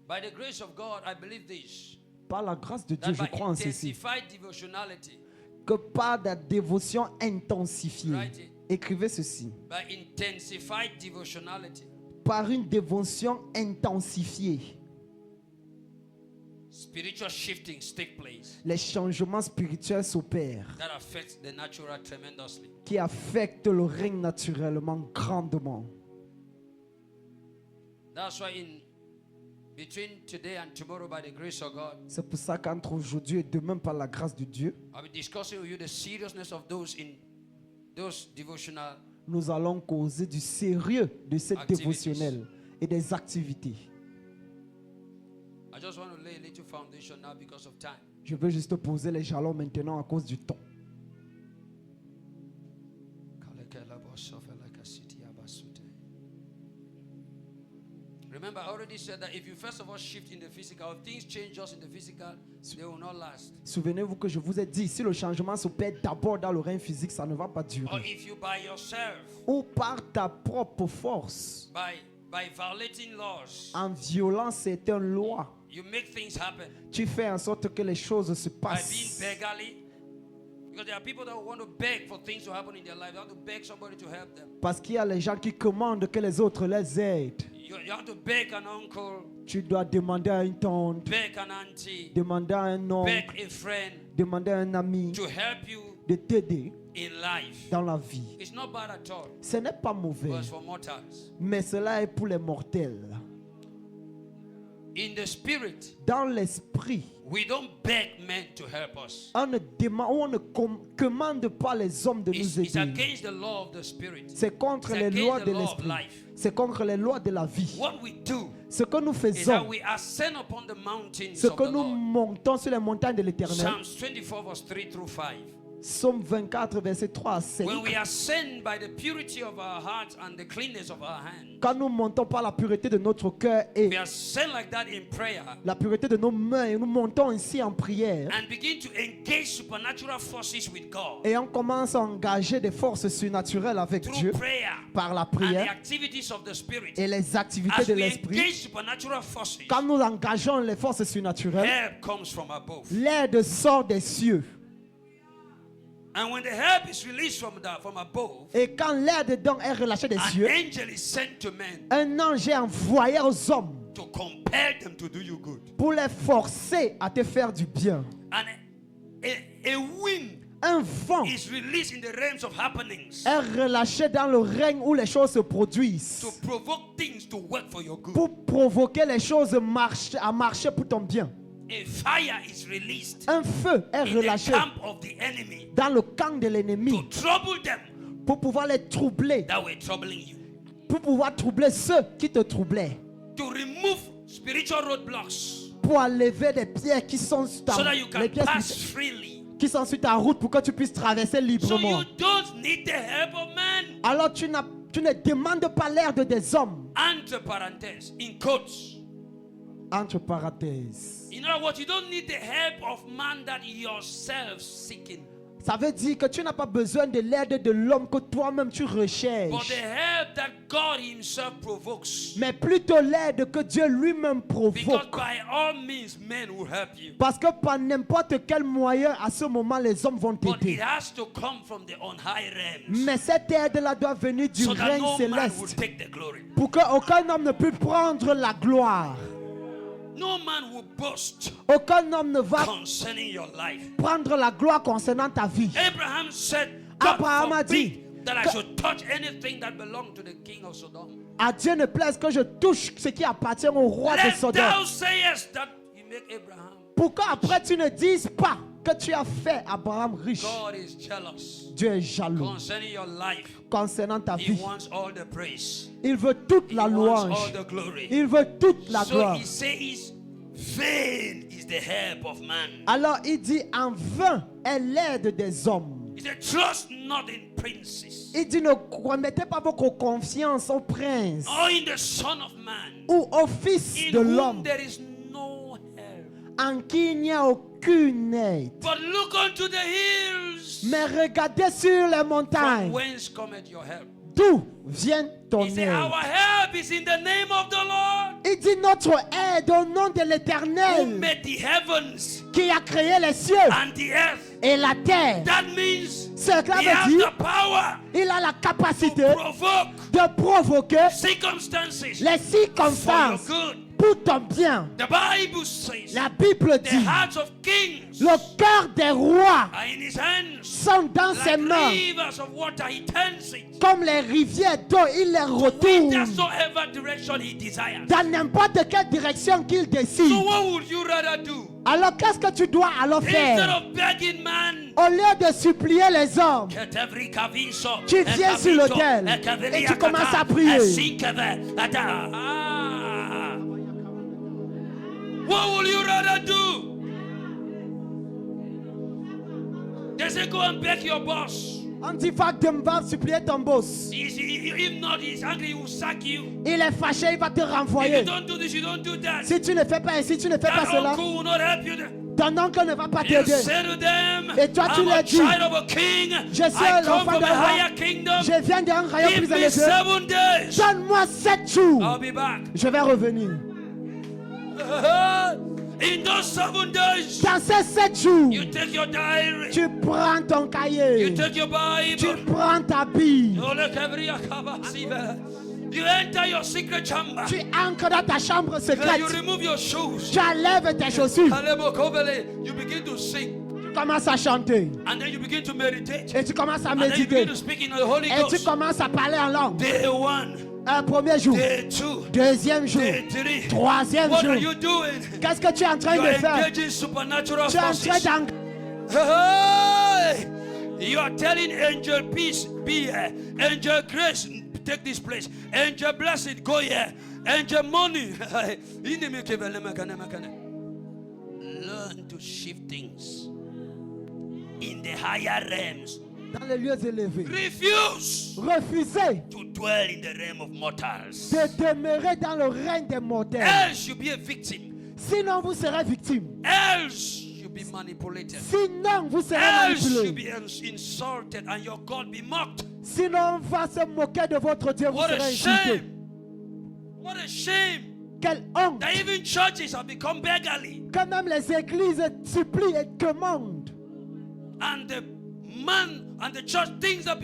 By the grace of God, I believe this. Par la grâce de That Dieu, je by crois en ceci. intensified devotionality, Que par la dévotion intensifiée. Write it. Écrivez ceci. by intensified devotionality, Par une dévotion intensifiée. spiritual shiftings take place Les changements spirituels s'opèrent. that affect the natural tremendously. Qui affectent le règne naturellement grandement. That's why in between today and tomorrow, by the grace of God, C'est pour ça qu'entre aujourd'hui et demain, par la grâce de Dieu, I'll be discussing with you the seriousness of those in those devotional. nous allons causer du sérieux de cette Activities. dévotionnelle et des activités. I just want to lay a little foundation now because of time. Je veux juste poser les jalons maintenant à cause du temps. Remember, I already said that if you first of all shift in the physical, if things change just in the physical, they will not last. Souvenez-vous que je vous ai dit, si le changement s'opère d'abord dans le règne physique, ça ne va pas Or durer. if you by yourself, Ou par ta propre force, by violating laws, en violant certaines lois, you make things happen. tu fais en sorte que les choses se By being passent. beggarly. Because there are people that want to beg for things to happen in their life. They want to beg somebody to help them. Parce qu'il y a les gens qui commandent que les autres les aident. You have to beg an uncle, Tu dois demander à une tante, beg an auntie, demander à un oncle, beg a friend demander à un ami to help you de t'aider in life. dans la vie. It's not bad at all, Ce n'est pas mauvais, but it's for mortals. mais cela est pour les mortels. In the spirit, Dans l'esprit, we don't beg men to help us. on ne commande pas les hommes de It's nous aider. against the law of the spirit. C'est contre It's les against lois the de law of l'esprit. life. C'est contre les lois de la vie. What we do Ce que nous is that faisons, we ascend upon the mountains ce of que the nous Lord. montons sur les montagnes de l'Éternel. Psalms 24 verse 3 through 5. Psaume 24, verset 3 à 5. When we ascend by the purity of our hearts and the cleanness of our hands, Quand nous montons par la pureté de notre cœur et we ascend like that in prayer la pureté de nos mains, et nous montons ainsi en prière, and begin to engage supernatural forces with God et on commence à engager des forces surnaturelles avec Dieu through prayer par la and the prière activities of the spirit. et les activités As de we l'esprit. engage supernatural forces, Quand nous engageons les forces surnaturelles, help comes from above. l'aide sort des cieux. And when the help is released from above, Et quand l'aide donc est relâchée des an cieux, angel is sent to men un ange est envoyé aux hommes to compel them to do you good. pour les forcer à te faire du bien. And a wind Un vent is released in the realms of happenings est relâché dans le règne où les choses se produisent to provoke things to work for your good. pour provoquer les choses à marcher pour ton bien. A fire is released Un feu est in the relâché camp of the enemy dans le camp de to l'ennemi trouble them pour pouvoir les troubler, that were troubling you, pour pouvoir troubler ceux qui te troublaient, to remove spiritual roadblocks pour enlever des pierres qui sont sur ta, so that you les can pierres pass freely. qui sont sur ta route pour que tu puisses traverser So librement. you don't need the help of man. Alors tu ne demandes pas l'aide des hommes. Entre parenthèses, in quotes. Entre parenthèses. In other words, you don't need the help of man that yourself seeking, Ça veut dire que tu n'as pas besoin de l'aide de l'homme que toi-même tu but recherches, the help that God himself provokes. mais plutôt l'aide que Dieu lui-même Because provoque. by all means, men will help you. Parce que par n'importe quel moyen, à ce moment, les hommes vont But it t'aider. has to come from the on high realms, Mais cette aide-là doit venir du so that règne no man will céleste take the glory. pour qu'aucun homme ne puisse prendre la gloire. No man will boast Aucun homme ne va concerning your life. prendre la gloire concernant ta vie. Abraham said, God Abraham a dit forbid that I should touch anything that belonged to the king of Sodom. À Dieu ne plaise que je touche ce qui appartient au roi de Let Sodome. thou sayest that you make Abraham. Pourquoi après tu ne dises pas que tu as fait Abraham riche? God is jealous Dieu est jaloux concerning your life. concernant ta He vie. wants all the praise. Il veut toute He la wants all louange. the glory. Il veut toute la So gloire. he says, vain is the help of man. Alors il dit en vain est l'aide des hommes. He said, trust not in princes Il dit ne mettez pas votre confiance au prince or in the Son of Man, ou au fils in de whom l'homme there is no help. en qui il n'y a aucune aide. But look unto the hills. Mais regardez sur les From montagnes. whence cometh your help? D'où vient ton He said, aide? our help is in the name of the Lord Il dit notre aide au nom de who l'Éternel made the heavens qui a créé les cieux and the earth. et la terre. That means Cela he has veut dire the power il a la to capacité provoke de provoquer circumstances les for your circonstances good. pour ton bien. The Bible says La Bible the dit hearts of kings le cœur des rois are in his hands. sont dans ses Like mains. rivers of water, he turns it Comme les rivières d'eau, il les retourne whithersoever direction he desires. dans n'importe quelle direction qu'il So décide. what would you rather do? Alors qu'est-ce que tu dois alors Instead faire? of begging man, Au lieu de supplier les hommes, tu viens sur l'autel et tu commences à prier. What will you rather do? They say go and beg your boss. On dit va supplier ton boss. If not, he's angry, he will sack you. Il est fâché, il va te If you renvoyer. don't do this, you don't do that. Si tu ne fais pas ainsi, tu ne fais pas That cela, uncle will not help you. ton oncle ne va pas You t'aider. say to them, Et toi, tu I'm a leur dis, child of a king. je suis I come l'enfant from d'un a roi. higher kingdom. Je viens d'un royaume Give plus me élevé. 7 days. Donne-moi 7 jours. I'll be back. Je vais revenir. In those 7 days, Dans ces 7 jours, you take your diary, tu prends ton you cahier, take your tu Bible. prends ta Bible, You enter your secret chamber. Tu entres dans ta chambre And secrète. you remove your shoes. Tu enlèves tes chaussures. You begin to sing. Tu commences à chanter. And then you begin to meditate. Et tu commences à And then you begin méditer. to speak in the Holy Et tu Ghost. commences à parler en langue. Day 1, Un premier jour. day 2, Deuxième jour. day 3. Troisième What jour. are you doing? Qu'est-ce que tu es en train You de are faire? engaging supernatural Tu es en forces. train d'en... Hey! You are telling Angel Peace, be here. Angel Grace, take this place. Angel Blessed, go here. Angel Money. Learn to shift things in the higher realms. dans les lieux élevés. Refuse Refusez to dwell in the realm of mortals. de demeurer dans le règne des mortels. Else you'll be a victim. Sinon, vous serez victime. Else you'll be manipulated. Sinon, vous serez Else you'll manipulé. be insulted and your God be mocked. Sinon, on va se moquer de votre Dieu. Vous What a serez insulté. shame. What a shame Quelle honte. that even churches have become beggarly. Que même les églises supplient et commandent. And the man and the church thinks that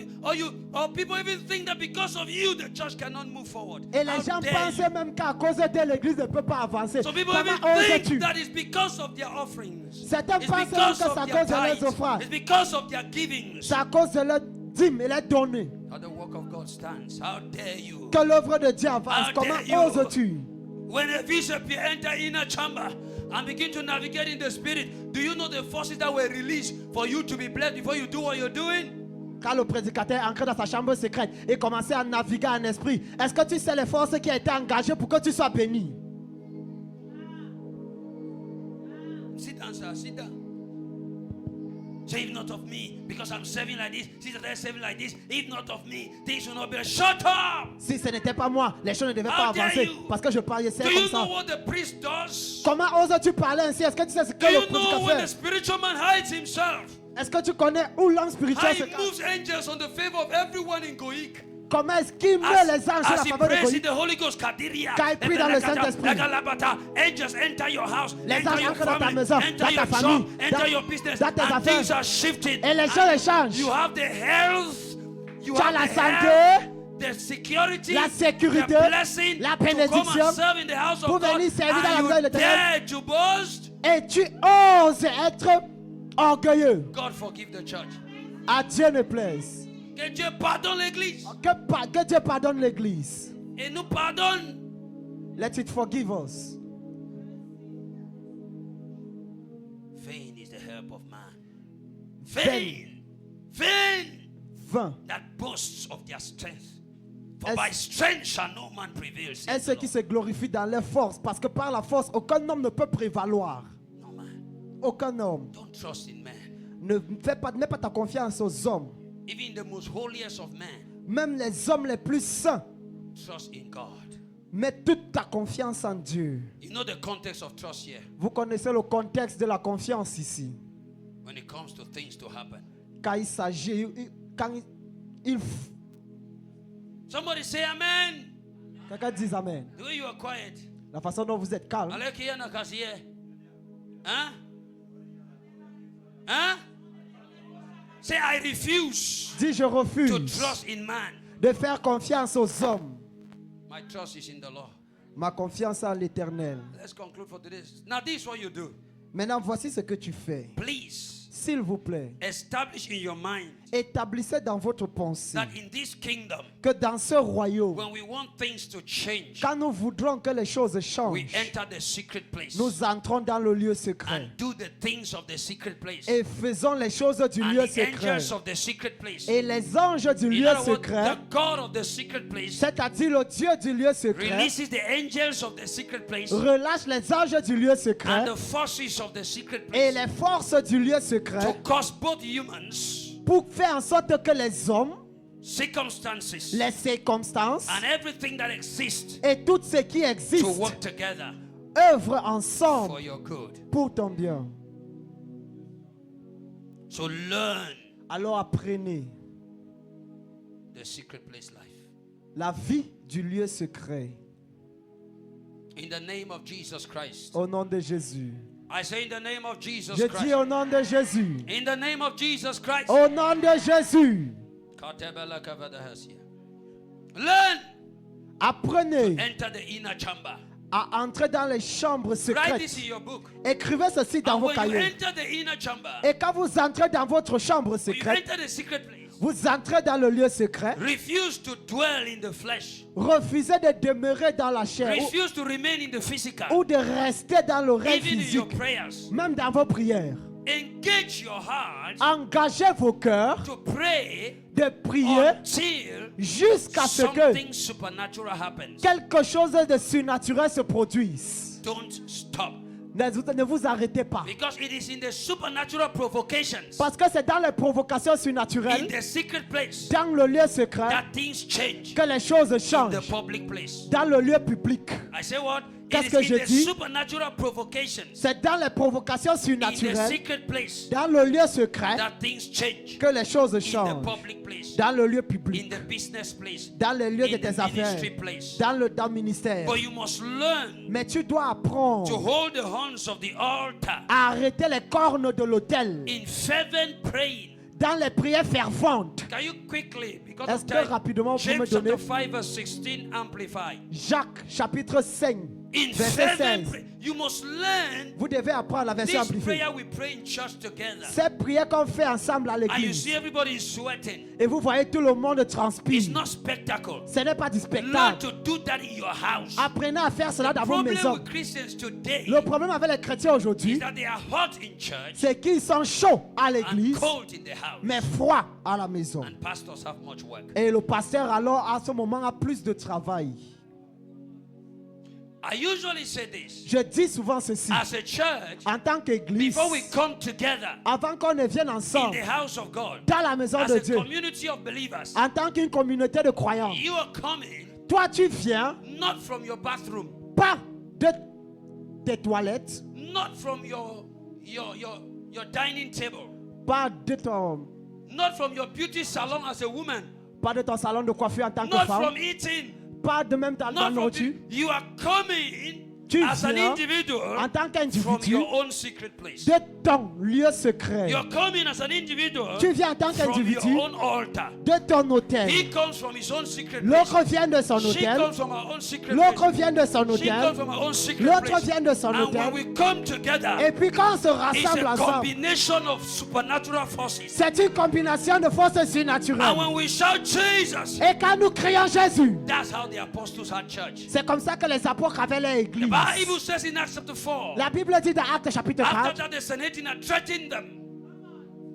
or people even think that because of you the church cannot move forward. Et les How gens dare pensent you? même qu'à cause de l'église ne peut pas avancer. So people Comment even think oses-tu? that it's because of their offerings. Certains It's pensent because que c'est of à their cause de leurs tithes. offrandes. It's because of their givings. C'est à cause de leur dîme et leur données How the work of God stands. How dare you? que l'œuvre de Dieu avance. How Comment dare you? oses-tu? When a bishop enter inner chamber and begin to navigate in the spirit, do you know the forces that were released for you to be blessed before you do what you're doing? Quand le prédicateur entre dans sa chambre secrète et commençait à naviguer en esprit, est-ce que tu sais les forces qui ont été engagées pour que tu sois béni? Sit down, sir. Sit down. Say, if not of me, because I'm serving like this, since I'm serving like this, if not of me, things will not be. Shut up! Si ce n'était pas moi, les choses ne devaient How pas dare avancer you? parce que je parlais Do comme you ça. know what the priest does? Comment oses-tu parler ainsi? Est-ce que tu sais ce que Do le you know prédicateur when the fait? spiritual man hides himself? Est-ce que tu connais où l'homme How spirituel se he cache? moves angels on the favor of everyone in Goik. Comment est-ce qu'il met les anges à la As he faveur de prays in Goï? the Holy Ghost, Kadiria, Quand il prie dans le Saint-Esprit. angels enter your house, Les enter anges your entrent dans ta family, maison, enter dans your ta famille, job, enter dans- your business, dans tes and affaires. things are shifted. Et les choses changent. You have the health, you Tu as have la the santé, health, the security, la sécurité, the blessing la to come bénédiction and serve in the house pour of God, venir servir dans la maison and de you l'Éternel. dare to boast. et tu oses être orgueilleux. God forgive the church. À Dieu ne plaise. Que Dieu pardonne l'église Que Dieu pardonne l'église. et nous pardonne. Let it forgive us. Vain is the help of man. Vain. Vain That boasts of their strength. For Est- by strength shall no man prevail. says est the ceux qui Lord. se glorifient dans leur force. Parce que par la force, aucun homme ne peut prévaloir. No man. Aucun homme. Don't trust in man. Ne mets pas ta confiance aux hommes. Even the most holiest of men, Même les hommes les plus saints. trust in God. Mets toute ta confiance en Dieu. You know the context of trust here Vous connaissez le contexte de la confiance ici. when it comes to things to happen. Quand il s'agit, Somebody say amen. quelqu'un dit Amen. The way you are quiet. La façon dont vous êtes calme. Alekia na kasie. Huh? Huh? Say I refuse Dis je to refuse trust in man. de faire confiance aux hommes. My trust is in the Lord. Ma confiance à l'Éternel. Let's conclude for today. Now this is what you do. Maintenant, voici ce que tu fais. Please S'il vous plaît, establish in your mind établissez dans votre pensée that in this kingdom, que dans ce royaume, when we want things to change, quand nous voudrons que les choses we changent, enter the secret place nous entrons dans le lieu secret and do the things of the secret place et faisons les choses du and lieu the secret. angels of the secret place. Et les anges du In lieu other words, secret, the God of the secret place c'est-à-dire le Dieu du lieu secret, releases the angels of the secret place relâche les anges du lieu and secret the forces of the secret et place les forces du lieu to secret cause both humans, pour faire en sorte que les hommes, circumstances, les circonstances and everything that exists et tout ce qui to existe work together œuvrent ensemble for your good. pour ton bien. So learn Alors apprenez the secret place life. la vie du lieu secret In the name of Jesus Christ. au nom de Jésus. I say in the name of Jesus Je dis Christ. au nom de Jésus. In the name of Jesus Christ. Au nom de Jésus. Learn Apprenez enter the inner chamber. à entrer dans les chambres Write secrètes. this in your book. Écrivez ceci dans And vos when you cahiers. enter the inner chamber, Et quand vous entrez dans votre chambre when you secrète, enter the secret place, vous entrez dans le lieu secret. refuse to dwell in the flesh. Refusez de demeurer dans la chair Refuse to remain in the physical. ou de rester dans le rêve Even in your physique, prayers. même dans vos prières. Engage your heart Engagez vos cœurs to pray de prier until jusqu'à ce que something supernatural happens. quelque chose de surnaturel se produise. Don't stop. Ne vous arrêtez pas. Because it is in the supernatural provocations, Parce que c'est dans les provocations in surnaturelles, the secret place, dans le lieu secret, that things change que les choses in the changent. public place. Dans le lieu public. I say what? Qu'est-ce It que is je in the dis? supernatural provocations, C'est dans les provocations in the surnaturelles, secret place, dans le lieu secret, that things change. que les choses In the changent. public place, Dans le lieu in public, the business place, dans le lieu de in the tes affaires, ministry place. dans le ministère. But you must learn Mais tu dois to apprendre hold the horns of the altar à arrêter les cornes de l'autel in fervent praying. dans les prières ferventes. Can you quickly, because Est-ce of que time, rapidement vous me James donnez chapter 5 verse 16 amplified. Jacques chapitre 5, In verset fervent 16. prayer, you must learn Vous devez apprendre la version this amplifiée. prayer we pray in church together. Ces prières qu'on fait ensemble à And you l'église. see everybody is sweating. Et vous voyez tout le monde It's transpire. not spectacle. Ce n'est pas du Learn spectacle. to do that in your house. Apprenez à faire cela dans vos Problem maisons. with Christians today Le problème avec les chrétiens is aujourd'hui, that they are hot in church c'est qu'ils sont chauds à and l'église, cold in the house. mais froids à la maison. And pastors have much work. Et le pasteur alors à ce moment a plus de travail. I usually say this. Je dis souvent ceci. As a church, En tant qu'église, before we come together avant qu'on ne vienne in ensemble the house of God, dans la maison as de a Dieu, community of believers, en tant qu'une communauté de croyants, you are coming toi tu viens not from your bathroom, pas de tes toilettes, not from your dining table, pas de ton, not from your beauty salon as a woman, pas de ton salon de coiffure en tant que not femme, from eating, pas de même ta not from nourriture. you are coming Tu as an viens individual en tant from qu'individu your own secret place. de ton lieu secret. You're coming as an individual Tu viens en tant from qu'individu your own altar. de ton hôtel. He comes from his own secret place. L'autre vient de son She hôtel. comes from her own secret L'autre place. vient de son She comes hôtel. from her own secret L'autre place. vient de son And when hôtel. we come together, Et puis quand on se it's rassemble a ensemble, combination of supernatural forces. c'est une combination de forces And surnaturelles. when we shout Jesus, Et quand nous crions Jésus, that's how the apostles had church. c'est comme ça que les apôtres avaient leur The église. Bible says in Acts chapter 4, La Bible dit dans Actes chapitre after 4, that the Sanhedrin had threatened them.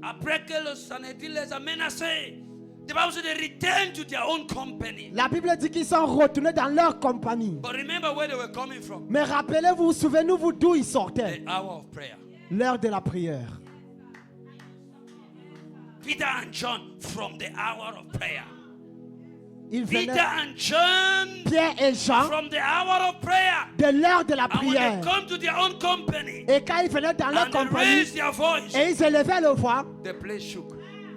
Après que le Sanhedrin les a menacés, the Bible says they returned to their own company. la Bible dit qu'ils sont retournés dans leur compagnie. But remember where they were coming from. Mais rappelez-vous, souvenez-vous d'où ils sortaient. The hour of prayer. L'heure de la prière. Peter and John from the hour of prayer. Ils Peter venaient, and John Pierre et Jean, from the hour of prayer. de l'heure de la And when prière. they come to their own company Et quand ils venaient dans leur and they compagnie, raise their voice, et ils élevaient le voix, the place shook.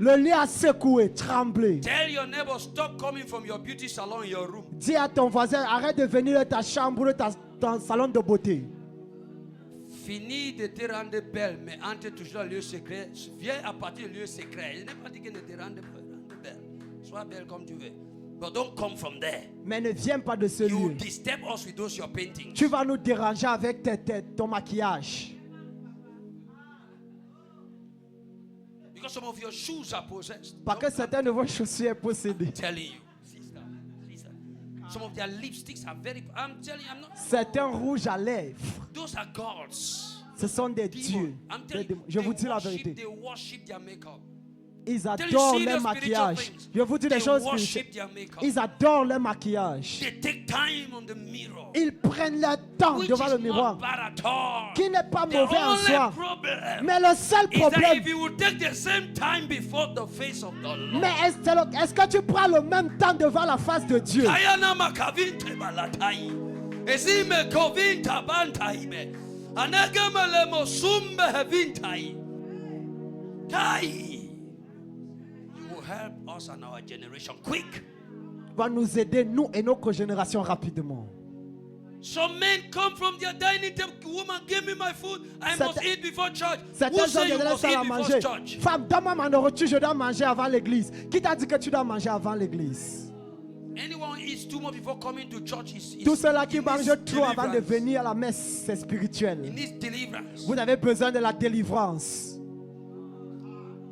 le lieu a secoué, tremblé. Tell your neighbor, stop coming from your beauty salon in your room. Dis à ton voisin, arrête de venir de ta chambre, de ton salon de beauté. Fini de te rendre belle, mais entre toujours le lieu secret. Viens à partir du lieu secret. Je n'ai pas dit que de te rendre belle. Sois belle comme tu veux. But don't come from there. Mais ne viens pas de ce You lieu. disturb us with those your paintings. Tu vas nous déranger avec ton maquillage. Because some of your shoes are possessed. Parce que certaines de vos chaussures sont possédées. Telling you, sister. Some of their lipsticks are very. I'm telling you, I'm not. Certains rouges à lèvres, Those are gods. ce sont des People. dieux. I'm telling you, Je vous dis la worship, vérité. they worship their makeup. Ils Tell you adorent serious leur spiritual maquillage. things. Je vous dis des They choses worship spirituelles. their makeup. Ils adorent leur maquillage. They take time on the mirror. Ils prennent leur temps Which devant is le not miroir, bad at all. qui n'est pas The mauvais en only soi. problem Mais le seul is that problème, if you will take the same time before the face of the Lord. mais est-ce que tu prends le même temps devant la face de Dieu? Ayana makavinte balatai. Ezime kovinta bantaime. Anagamale mosumbe hevintai. Kai. You will help us and our generation quick. Va nous aider, nous et notre génération, rapidement. Some men come from their dining table. Woman, give me my food. I must eat before church. Who Certains gens say you viennent must à eat la before manger. church? Femme, donne-moi ma nourriture, je dois manger avant l'église. Qui t'a dit que tu dois manger avant l'église? anyone who eats too much before coming to church is Tout cela qui he mange needs trop avant de deliverance. venir à la messe, c'est He spirituel. needs deliverance. Vous avez besoin de la délivrance.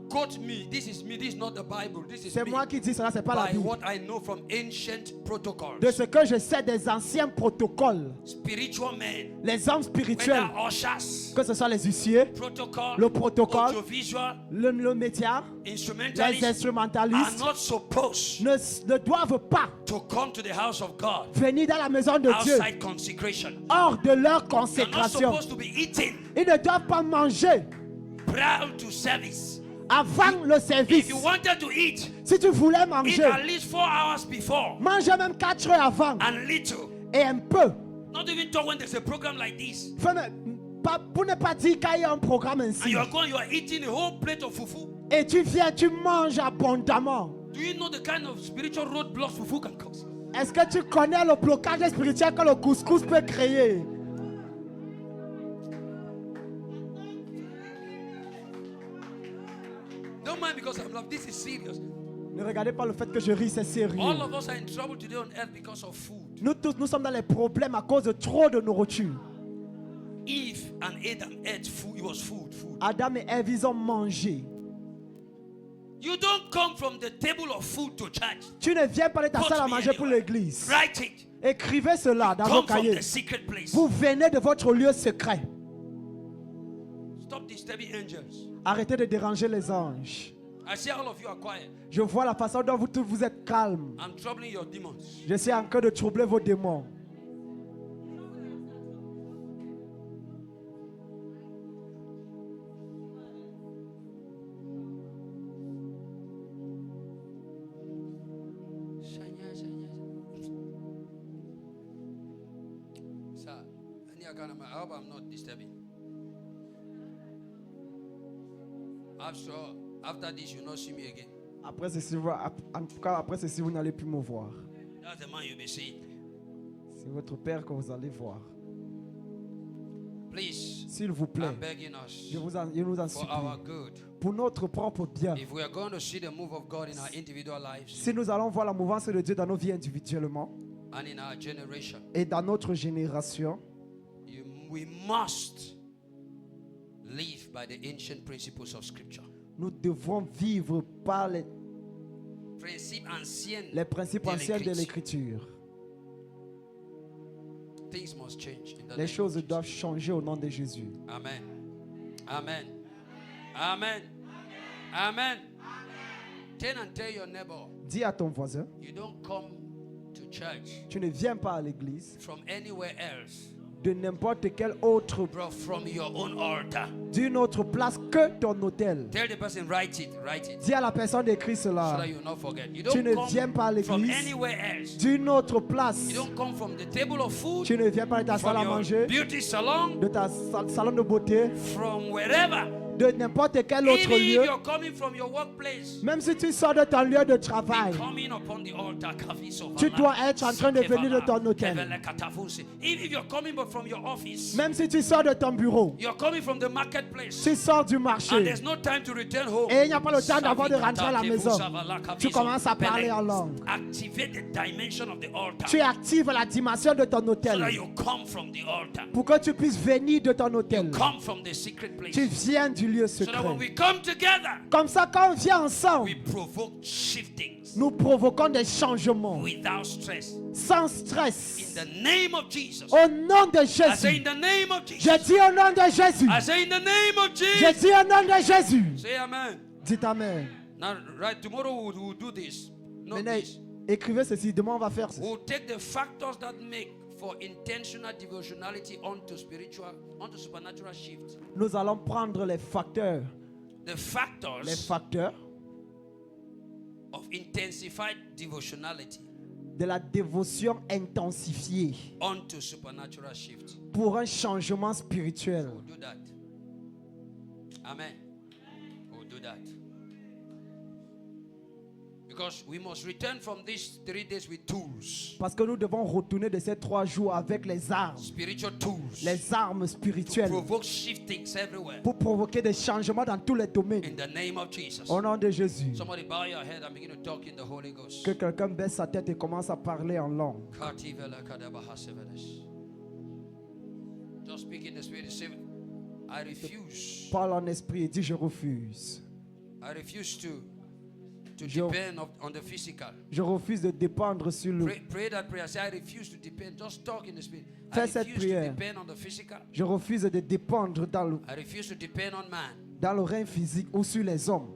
Quote me. This is me. This is not the Bible. This is C'est me. moi qui dis cela, c'est pas la By Bible. what I know from ancient protocols. De ce que je sais des anciens protocoles, Spiritual men, les hommes spirituels, whether ushers, que ce soit les huissiers, protocol, le protocole, audiovisual, le média, les instrumentalists are instrumentalistes not supposed ne doivent pas to come to the house of God venir dans la maison de Dieu outside consecration. hors de leur They're not consécration. supposed to be eating Ils ne doivent pas manger prior to service. avant le If service. you wanted to eat, Si tu voulais eat manger, at least 4 hours before mange même 4 heures avant and little. et un peu. Not even talk when there's a program like this. Pour ne pas dire qu'il y a un programme And ainsi. you are going, you are eating a whole plate of fufu. Et tu viens, tu manges abondamment. Do you know the kind of spiritual roadblocks fufu can cause? Est-ce que tu connais le blocage spirituel que le couscous peut créer? Don't mind because I'm like, this is serious. Ne regardez pas le fait que je ris, c'est sérieux. All of us are in trouble today on earth because of food. Nous tous, nous sommes dans les problèmes à cause de trop de nourriture. Eve and Adam ate food. It was food. Adam et Ève, ils ont mangé. You don't come from the table of food to church. Tu ne viens pas de ta Quote salle à me manger pour anyway. l'église. Write it. Écrivez cela dans vos Come from cahiers. the secret place. Vous venez de votre lieu secret. Stop disturbing angels. Arrêtez de déranger les anges. I see all of you are quiet. Je vois la façon dont vous tous vous êtes calmes. I'm troubling your demons. Je suis en train de troubler vos démons. Sir, I hope I'm not disturbing. After this, you'll not see me again. Après ceci, en tout cas, après ceci, vous n'allez plus me voir. That's the man you'll be seeing. C'est votre Père que vous allez voir. Please, S'il vous plaît, I'm begging us je nous en for supplie. our good. Pour notre propre bien. If we are going to see the move of God in our individual lives Si nous allons voir la mouvance de Dieu dans nos vies individuellement and in our generation, et dans notre génération, we must live by the ancient principles of Scripture. nous devrons vivre par les Principes anciens principes de anciens de l'Écriture. l'Écriture. Things must change in the Les name choses of Jesus. doivent changer au nom de Jésus. Amen. Amen. Amen. Amen. Turn and tell your neighbor, Dis à ton voisin, you don't come to church tu ne viens pas à l'église from anywhere else, de n'importe quelle autre, but from your own altar. d'une autre place que ton hôtel. Tell the person, write it. Dis à la personne d'écrire So cela. that you will not forget. You Tu don't ne viens pas à come from l'église anywhere else. d'une autre place. You don't come from the table of food, Tu ne viens pas de ta salle from à your manger, beauty salon, de ta salon de beauté, from wherever. de n'importe quel autre Even if lieu. you're coming from your workplace, Même si tu sors de ton lieu de travail, coming upon the altar, tu dois être en train de venir de ton hôtel. If you're coming but from your office, Même si tu sors de ton bureau, you're coming from the marketplace, tu sors du and marché there's no time to return home. et il n'y a pas le temps d'avoir de rentrer à la maison. Tu commences à parler en langue. Activate the dimension of the altar Tu actives la dimension de ton so that hôtel you come from the altar, pour que tu puisses venir de ton hôtel. come from the secret place, Tu viens du lieu so that when secret. we come together, Comme ça, quand on vient ensemble, we provoke shiftings nous provoquons des changements without stress. sans In stress. the name of Jesus. Au nom de I say in Jésus. the name of Je Jesus. dis au nom de Jésus. I say in the name of Je Jesus. dis au nom de Jésus. Say amen. Dites Amen. Now, right, tomorrow we'll do this. Not Maintenant, this. écrivez ceci. Demain, on va faire ceci. We'll take the factors that make for intentional devotionality onto supernatural shift. Nous allons prendre les facteurs The factors of intensified devotionality de la dévotion intensifiée onto supernatural shift. pour un changement spirituel. We'll do that. Amen. We'll do that. Because we must return from these 3 days with tools. Parce que nous devons retourner de ces 3 jours avec les armes. Spiritual tools. Les armes spirituelles. Provoke shiftings everywhere. Pour provoquer des changements dans tous les domaines. In the name of Jesus. Au nom de Jésus. Somebody bow your head and begin to talk in the Holy Ghost. Que quelqu'un baisse sa tête et commence à parler en langue. Just speak in the spirit. Say, I refuse. Parle en esprit et dis je refuse. I refuse to depend on the physical. Je refuse de dépendre sur le. Pray that prayer. Say, I refuse to depend. Just talk in the spirit. Fais cette I refuse prière. to depend on the physical. Je refuse de dépendre I refuse to depend on man. dans le règne physique ou sur les hommes.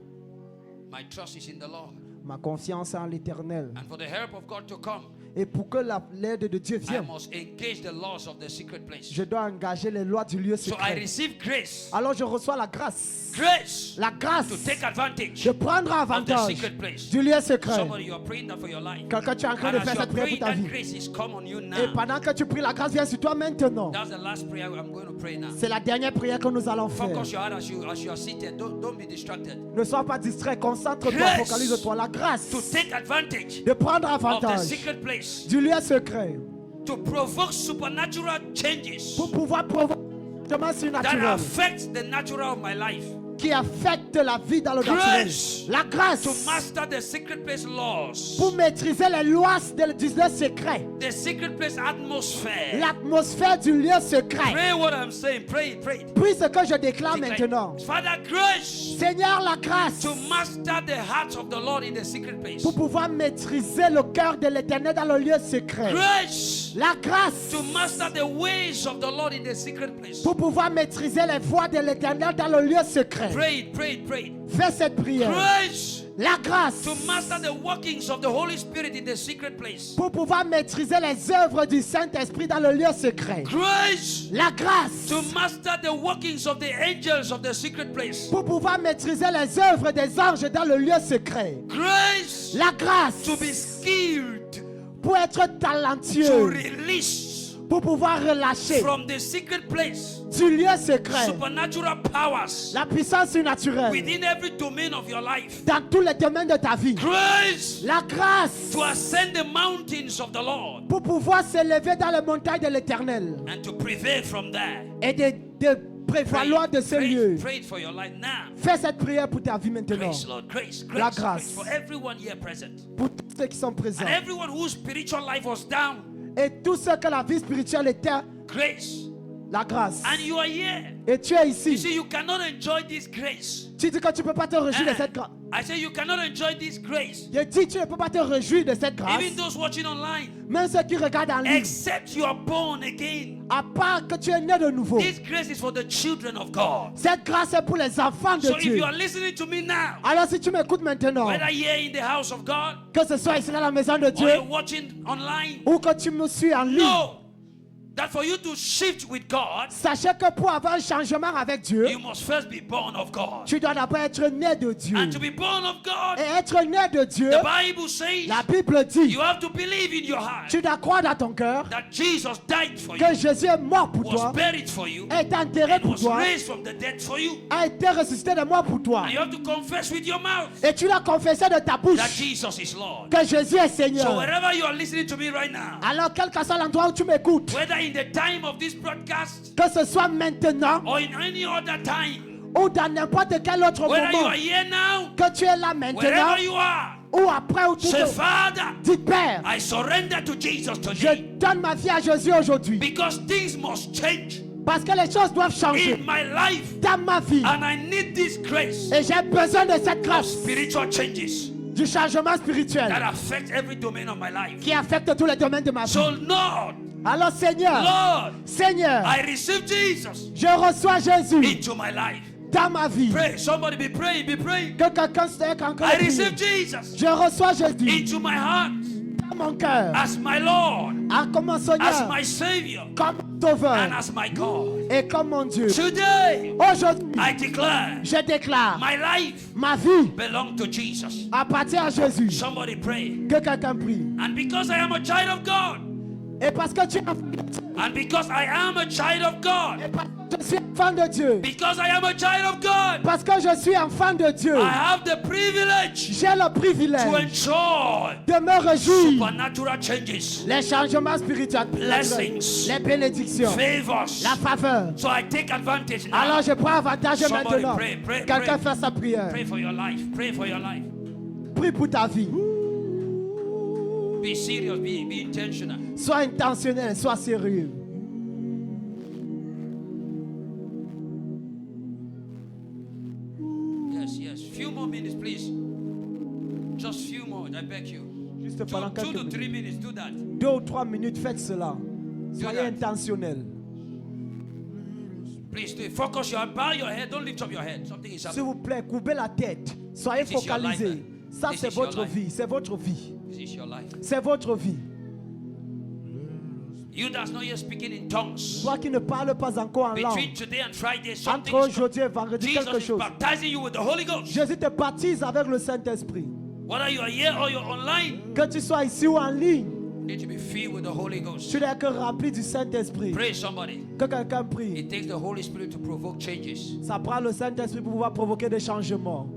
My trust is in the Lord. Ma confiance est en l'Éternel. And for the help of God to come, Et pour que l'aide de Dieu I vienne, must engage the laws of the secret place. je dois engager les lois du lieu So I secret. receive grace. Alors je reçois la grâce. Grace La grâce to take advantage de prendre of the avantage secret place. du lieu secret. Somebody, you are praying that for your life. Quelqu'un, tu es en train And de as faire you are cette prière pour praying, ta that vie. grace is come on you Et now. pendant que tu pries, la grâce vient sur toi maintenant. That's the last prayer I'm going to pray now. C'est la dernière prière que nous allons faire. Focus your heart as you are seated. Don't be distracted. Ne sois pas distrait, concentre-toi, Grace focalise-toi. La grâce To take advantage de prendre of the avantage secret place. du lieu secret To provoke supernatural changes pour pouvoir provoquer un that surnaturel affect the natural of my life. qui affecte la vie dans le naturel. Grace La grâce to master the secret place laws. pour maîtriser les lois du lieu secret. The secret place atmosphere. L'atmosphère du lieu secret. Pray what I'm saying. Pray, pray. Puis ce que je déclare Declare. maintenant. Father, grace Seigneur, la grâce to master the hearts of the Lord in the secret place. pour pouvoir maîtriser le cœur de l'Éternel dans le lieu secret. Grace La grâce to master the ways of the Lord in the secret place. pour pouvoir maîtriser les voies de l'Éternel dans le lieu secret. Pray it, pray it, pray it. Fais cette prière. Grace La grâce to master the workings of the Holy Spirit in the secret place. pour pouvoir maîtriser les œuvres du Saint-Esprit dans le lieu secret. Grace La grâce to master the workings of the angels of the secret place. pour pouvoir maîtriser les œuvres des anges dans le lieu secret. Grace La grâce to be skilled pour être to talentueux, release pour pouvoir relâcher from the secret place du lieu secret supernatural powers la puissance surnaturelle within every domain of your life. dans tous les domaines de ta vie. Grace La grâce to ascend the mountains of the Lord pour pouvoir s'élever dans les montagnes de l'Éternel and to prevail from there. et de prévaloir de ce lieu. Pray it for your life now. Fais cette prière pour ta vie maintenant. Grace, Lord, grace, La grace, grâce. grace for everyone here present. Pour tous ceux qui sont présents. And everyone whose spiritual life was down. Et tous ceux que la vie spirituelle était, Grace. la grâce. And you are here. Et tu es You ici. see, you cannot enjoy this grace. Tu dis que tu ne peux pas te réjouir de cette grâce. I say you cannot enjoy this grace. Je dis tu ne peux pas te réjouir de cette grâce. Even those watching online. Même ceux qui regardent en ligne. Except you are born again. À part que tu es né de nouveau. This grace is for the children of God. Cette grâce est pour les enfants de So if Dieu. you are listening to me now, Alors si tu m'écoutes maintenant, whether here in the house of God que ce soit ici dans la maison de or Dieu, you're watching online, ou que tu me suis en ligne, know that for you to shift with God, sachez que pour avoir un changement avec Dieu, you must first be born of God. tu dois d'abord être né de Dieu. And to be born of God, Et être né de Dieu, the Bible says la Bible dit, you have to believe in your heart tu dois croire dans ton cœur that Jesus died for que you, Jésus est mort pour was toi, buried for you, est enterré and pour was toi, raised from the dead for you. a été ressuscité de mort pour toi. And you have to confess with your mouth Et tu l'as confessé de ta bouche that Jesus is Lord. que Jésus est So Seigneur. wherever you are listening to me right now, Alors quel que soit l'endroit où tu m'écoutes, whether in the time of this broadcast que ce soit maintenant or in any other time, ou dans n'importe quel autre whether you moment, are here now, que tu es là maintenant wherever you are, ou après ou tout say, Father, dis Père, I surrender to Jesus je today donne ma vie à Jésus aujourd'hui because things must change parce que les choses doivent changer in my life dans ma vie and I need this grace et j'ai besoin de cette of grâce spiritual changes du changement spirituel that affect every domain of my life. qui affecte tous les domaines de ma vie. So Lord, Alors Seigneur, Lord, Seigneur, I receive Jesus je reçois Jésus into my life. dans ma vie. Pray, somebody be praying, be praying. Que quelqu'un se encore I receive Jesus je reçois Jésus into my heart dans mon cœur as my Lord, comme mon as Seigneur, my Savior, comme mon Sauveur and as my God. et comme mon Dieu. Today, Aujourd'hui, I declare je déclare my life ma vie belongs to Jesus. appartient à Jésus. Somebody pray. Que quelqu'un prie. And because I am a child of God, Et parce que tu es enfant de Dieu. And because I am a child of God. Et parce que je suis enfant de Dieu. Because I am a child of God. Parce que je suis enfant de Dieu. I have the privilege J'ai le to privilège enjoy de me réjouir. supernatural changes, Les changements spirituels. blessings, Les bénédictions. favors. La faveur. So I take advantage now. Alors je prends avantage Somebody maintenant. pray, pray, Quelqu'un pray. fait sa prière. Pray for your life. Pray for your life. Prie pour ta vie. Be serious. Be intentional. Sois intentionnel, sois sérieux. Yes. Few more minutes, please. Just few more. I beg you. Juste pendant 2 quelques to 3 minutes. minutes. Do that. 2 ou 3 minutes, faites cela. Soyez that. intentionnel. Please do it. Focus your bow your head. Don't lift up your head. Something is S'il happening. vous plaît, courbez la tête. Soyez This is your life, focalisés. Ça, This c'est is your votre life. vie. C'est votre vie. This is your life. C'est votre vie. You that's not yet speaking in tongues. Toi qui ne parles pas encore en Between langue, today and Friday, something entre is aujourd'hui et vendredi, quelque Jesus is chose. baptizing you with the Holy Ghost. Jésus te baptise avec le Saint-Esprit. Whether you are here or you're online, Que tu sois ici ou en ligne, you need to be filled with the Holy Ghost. tu n'es que rempli du Saint-Esprit. Pray somebody. Que quelqu'un prie. It takes the Holy Spirit to provoke changes. Ça prend le Saint-Esprit pour pouvoir provoquer des changements.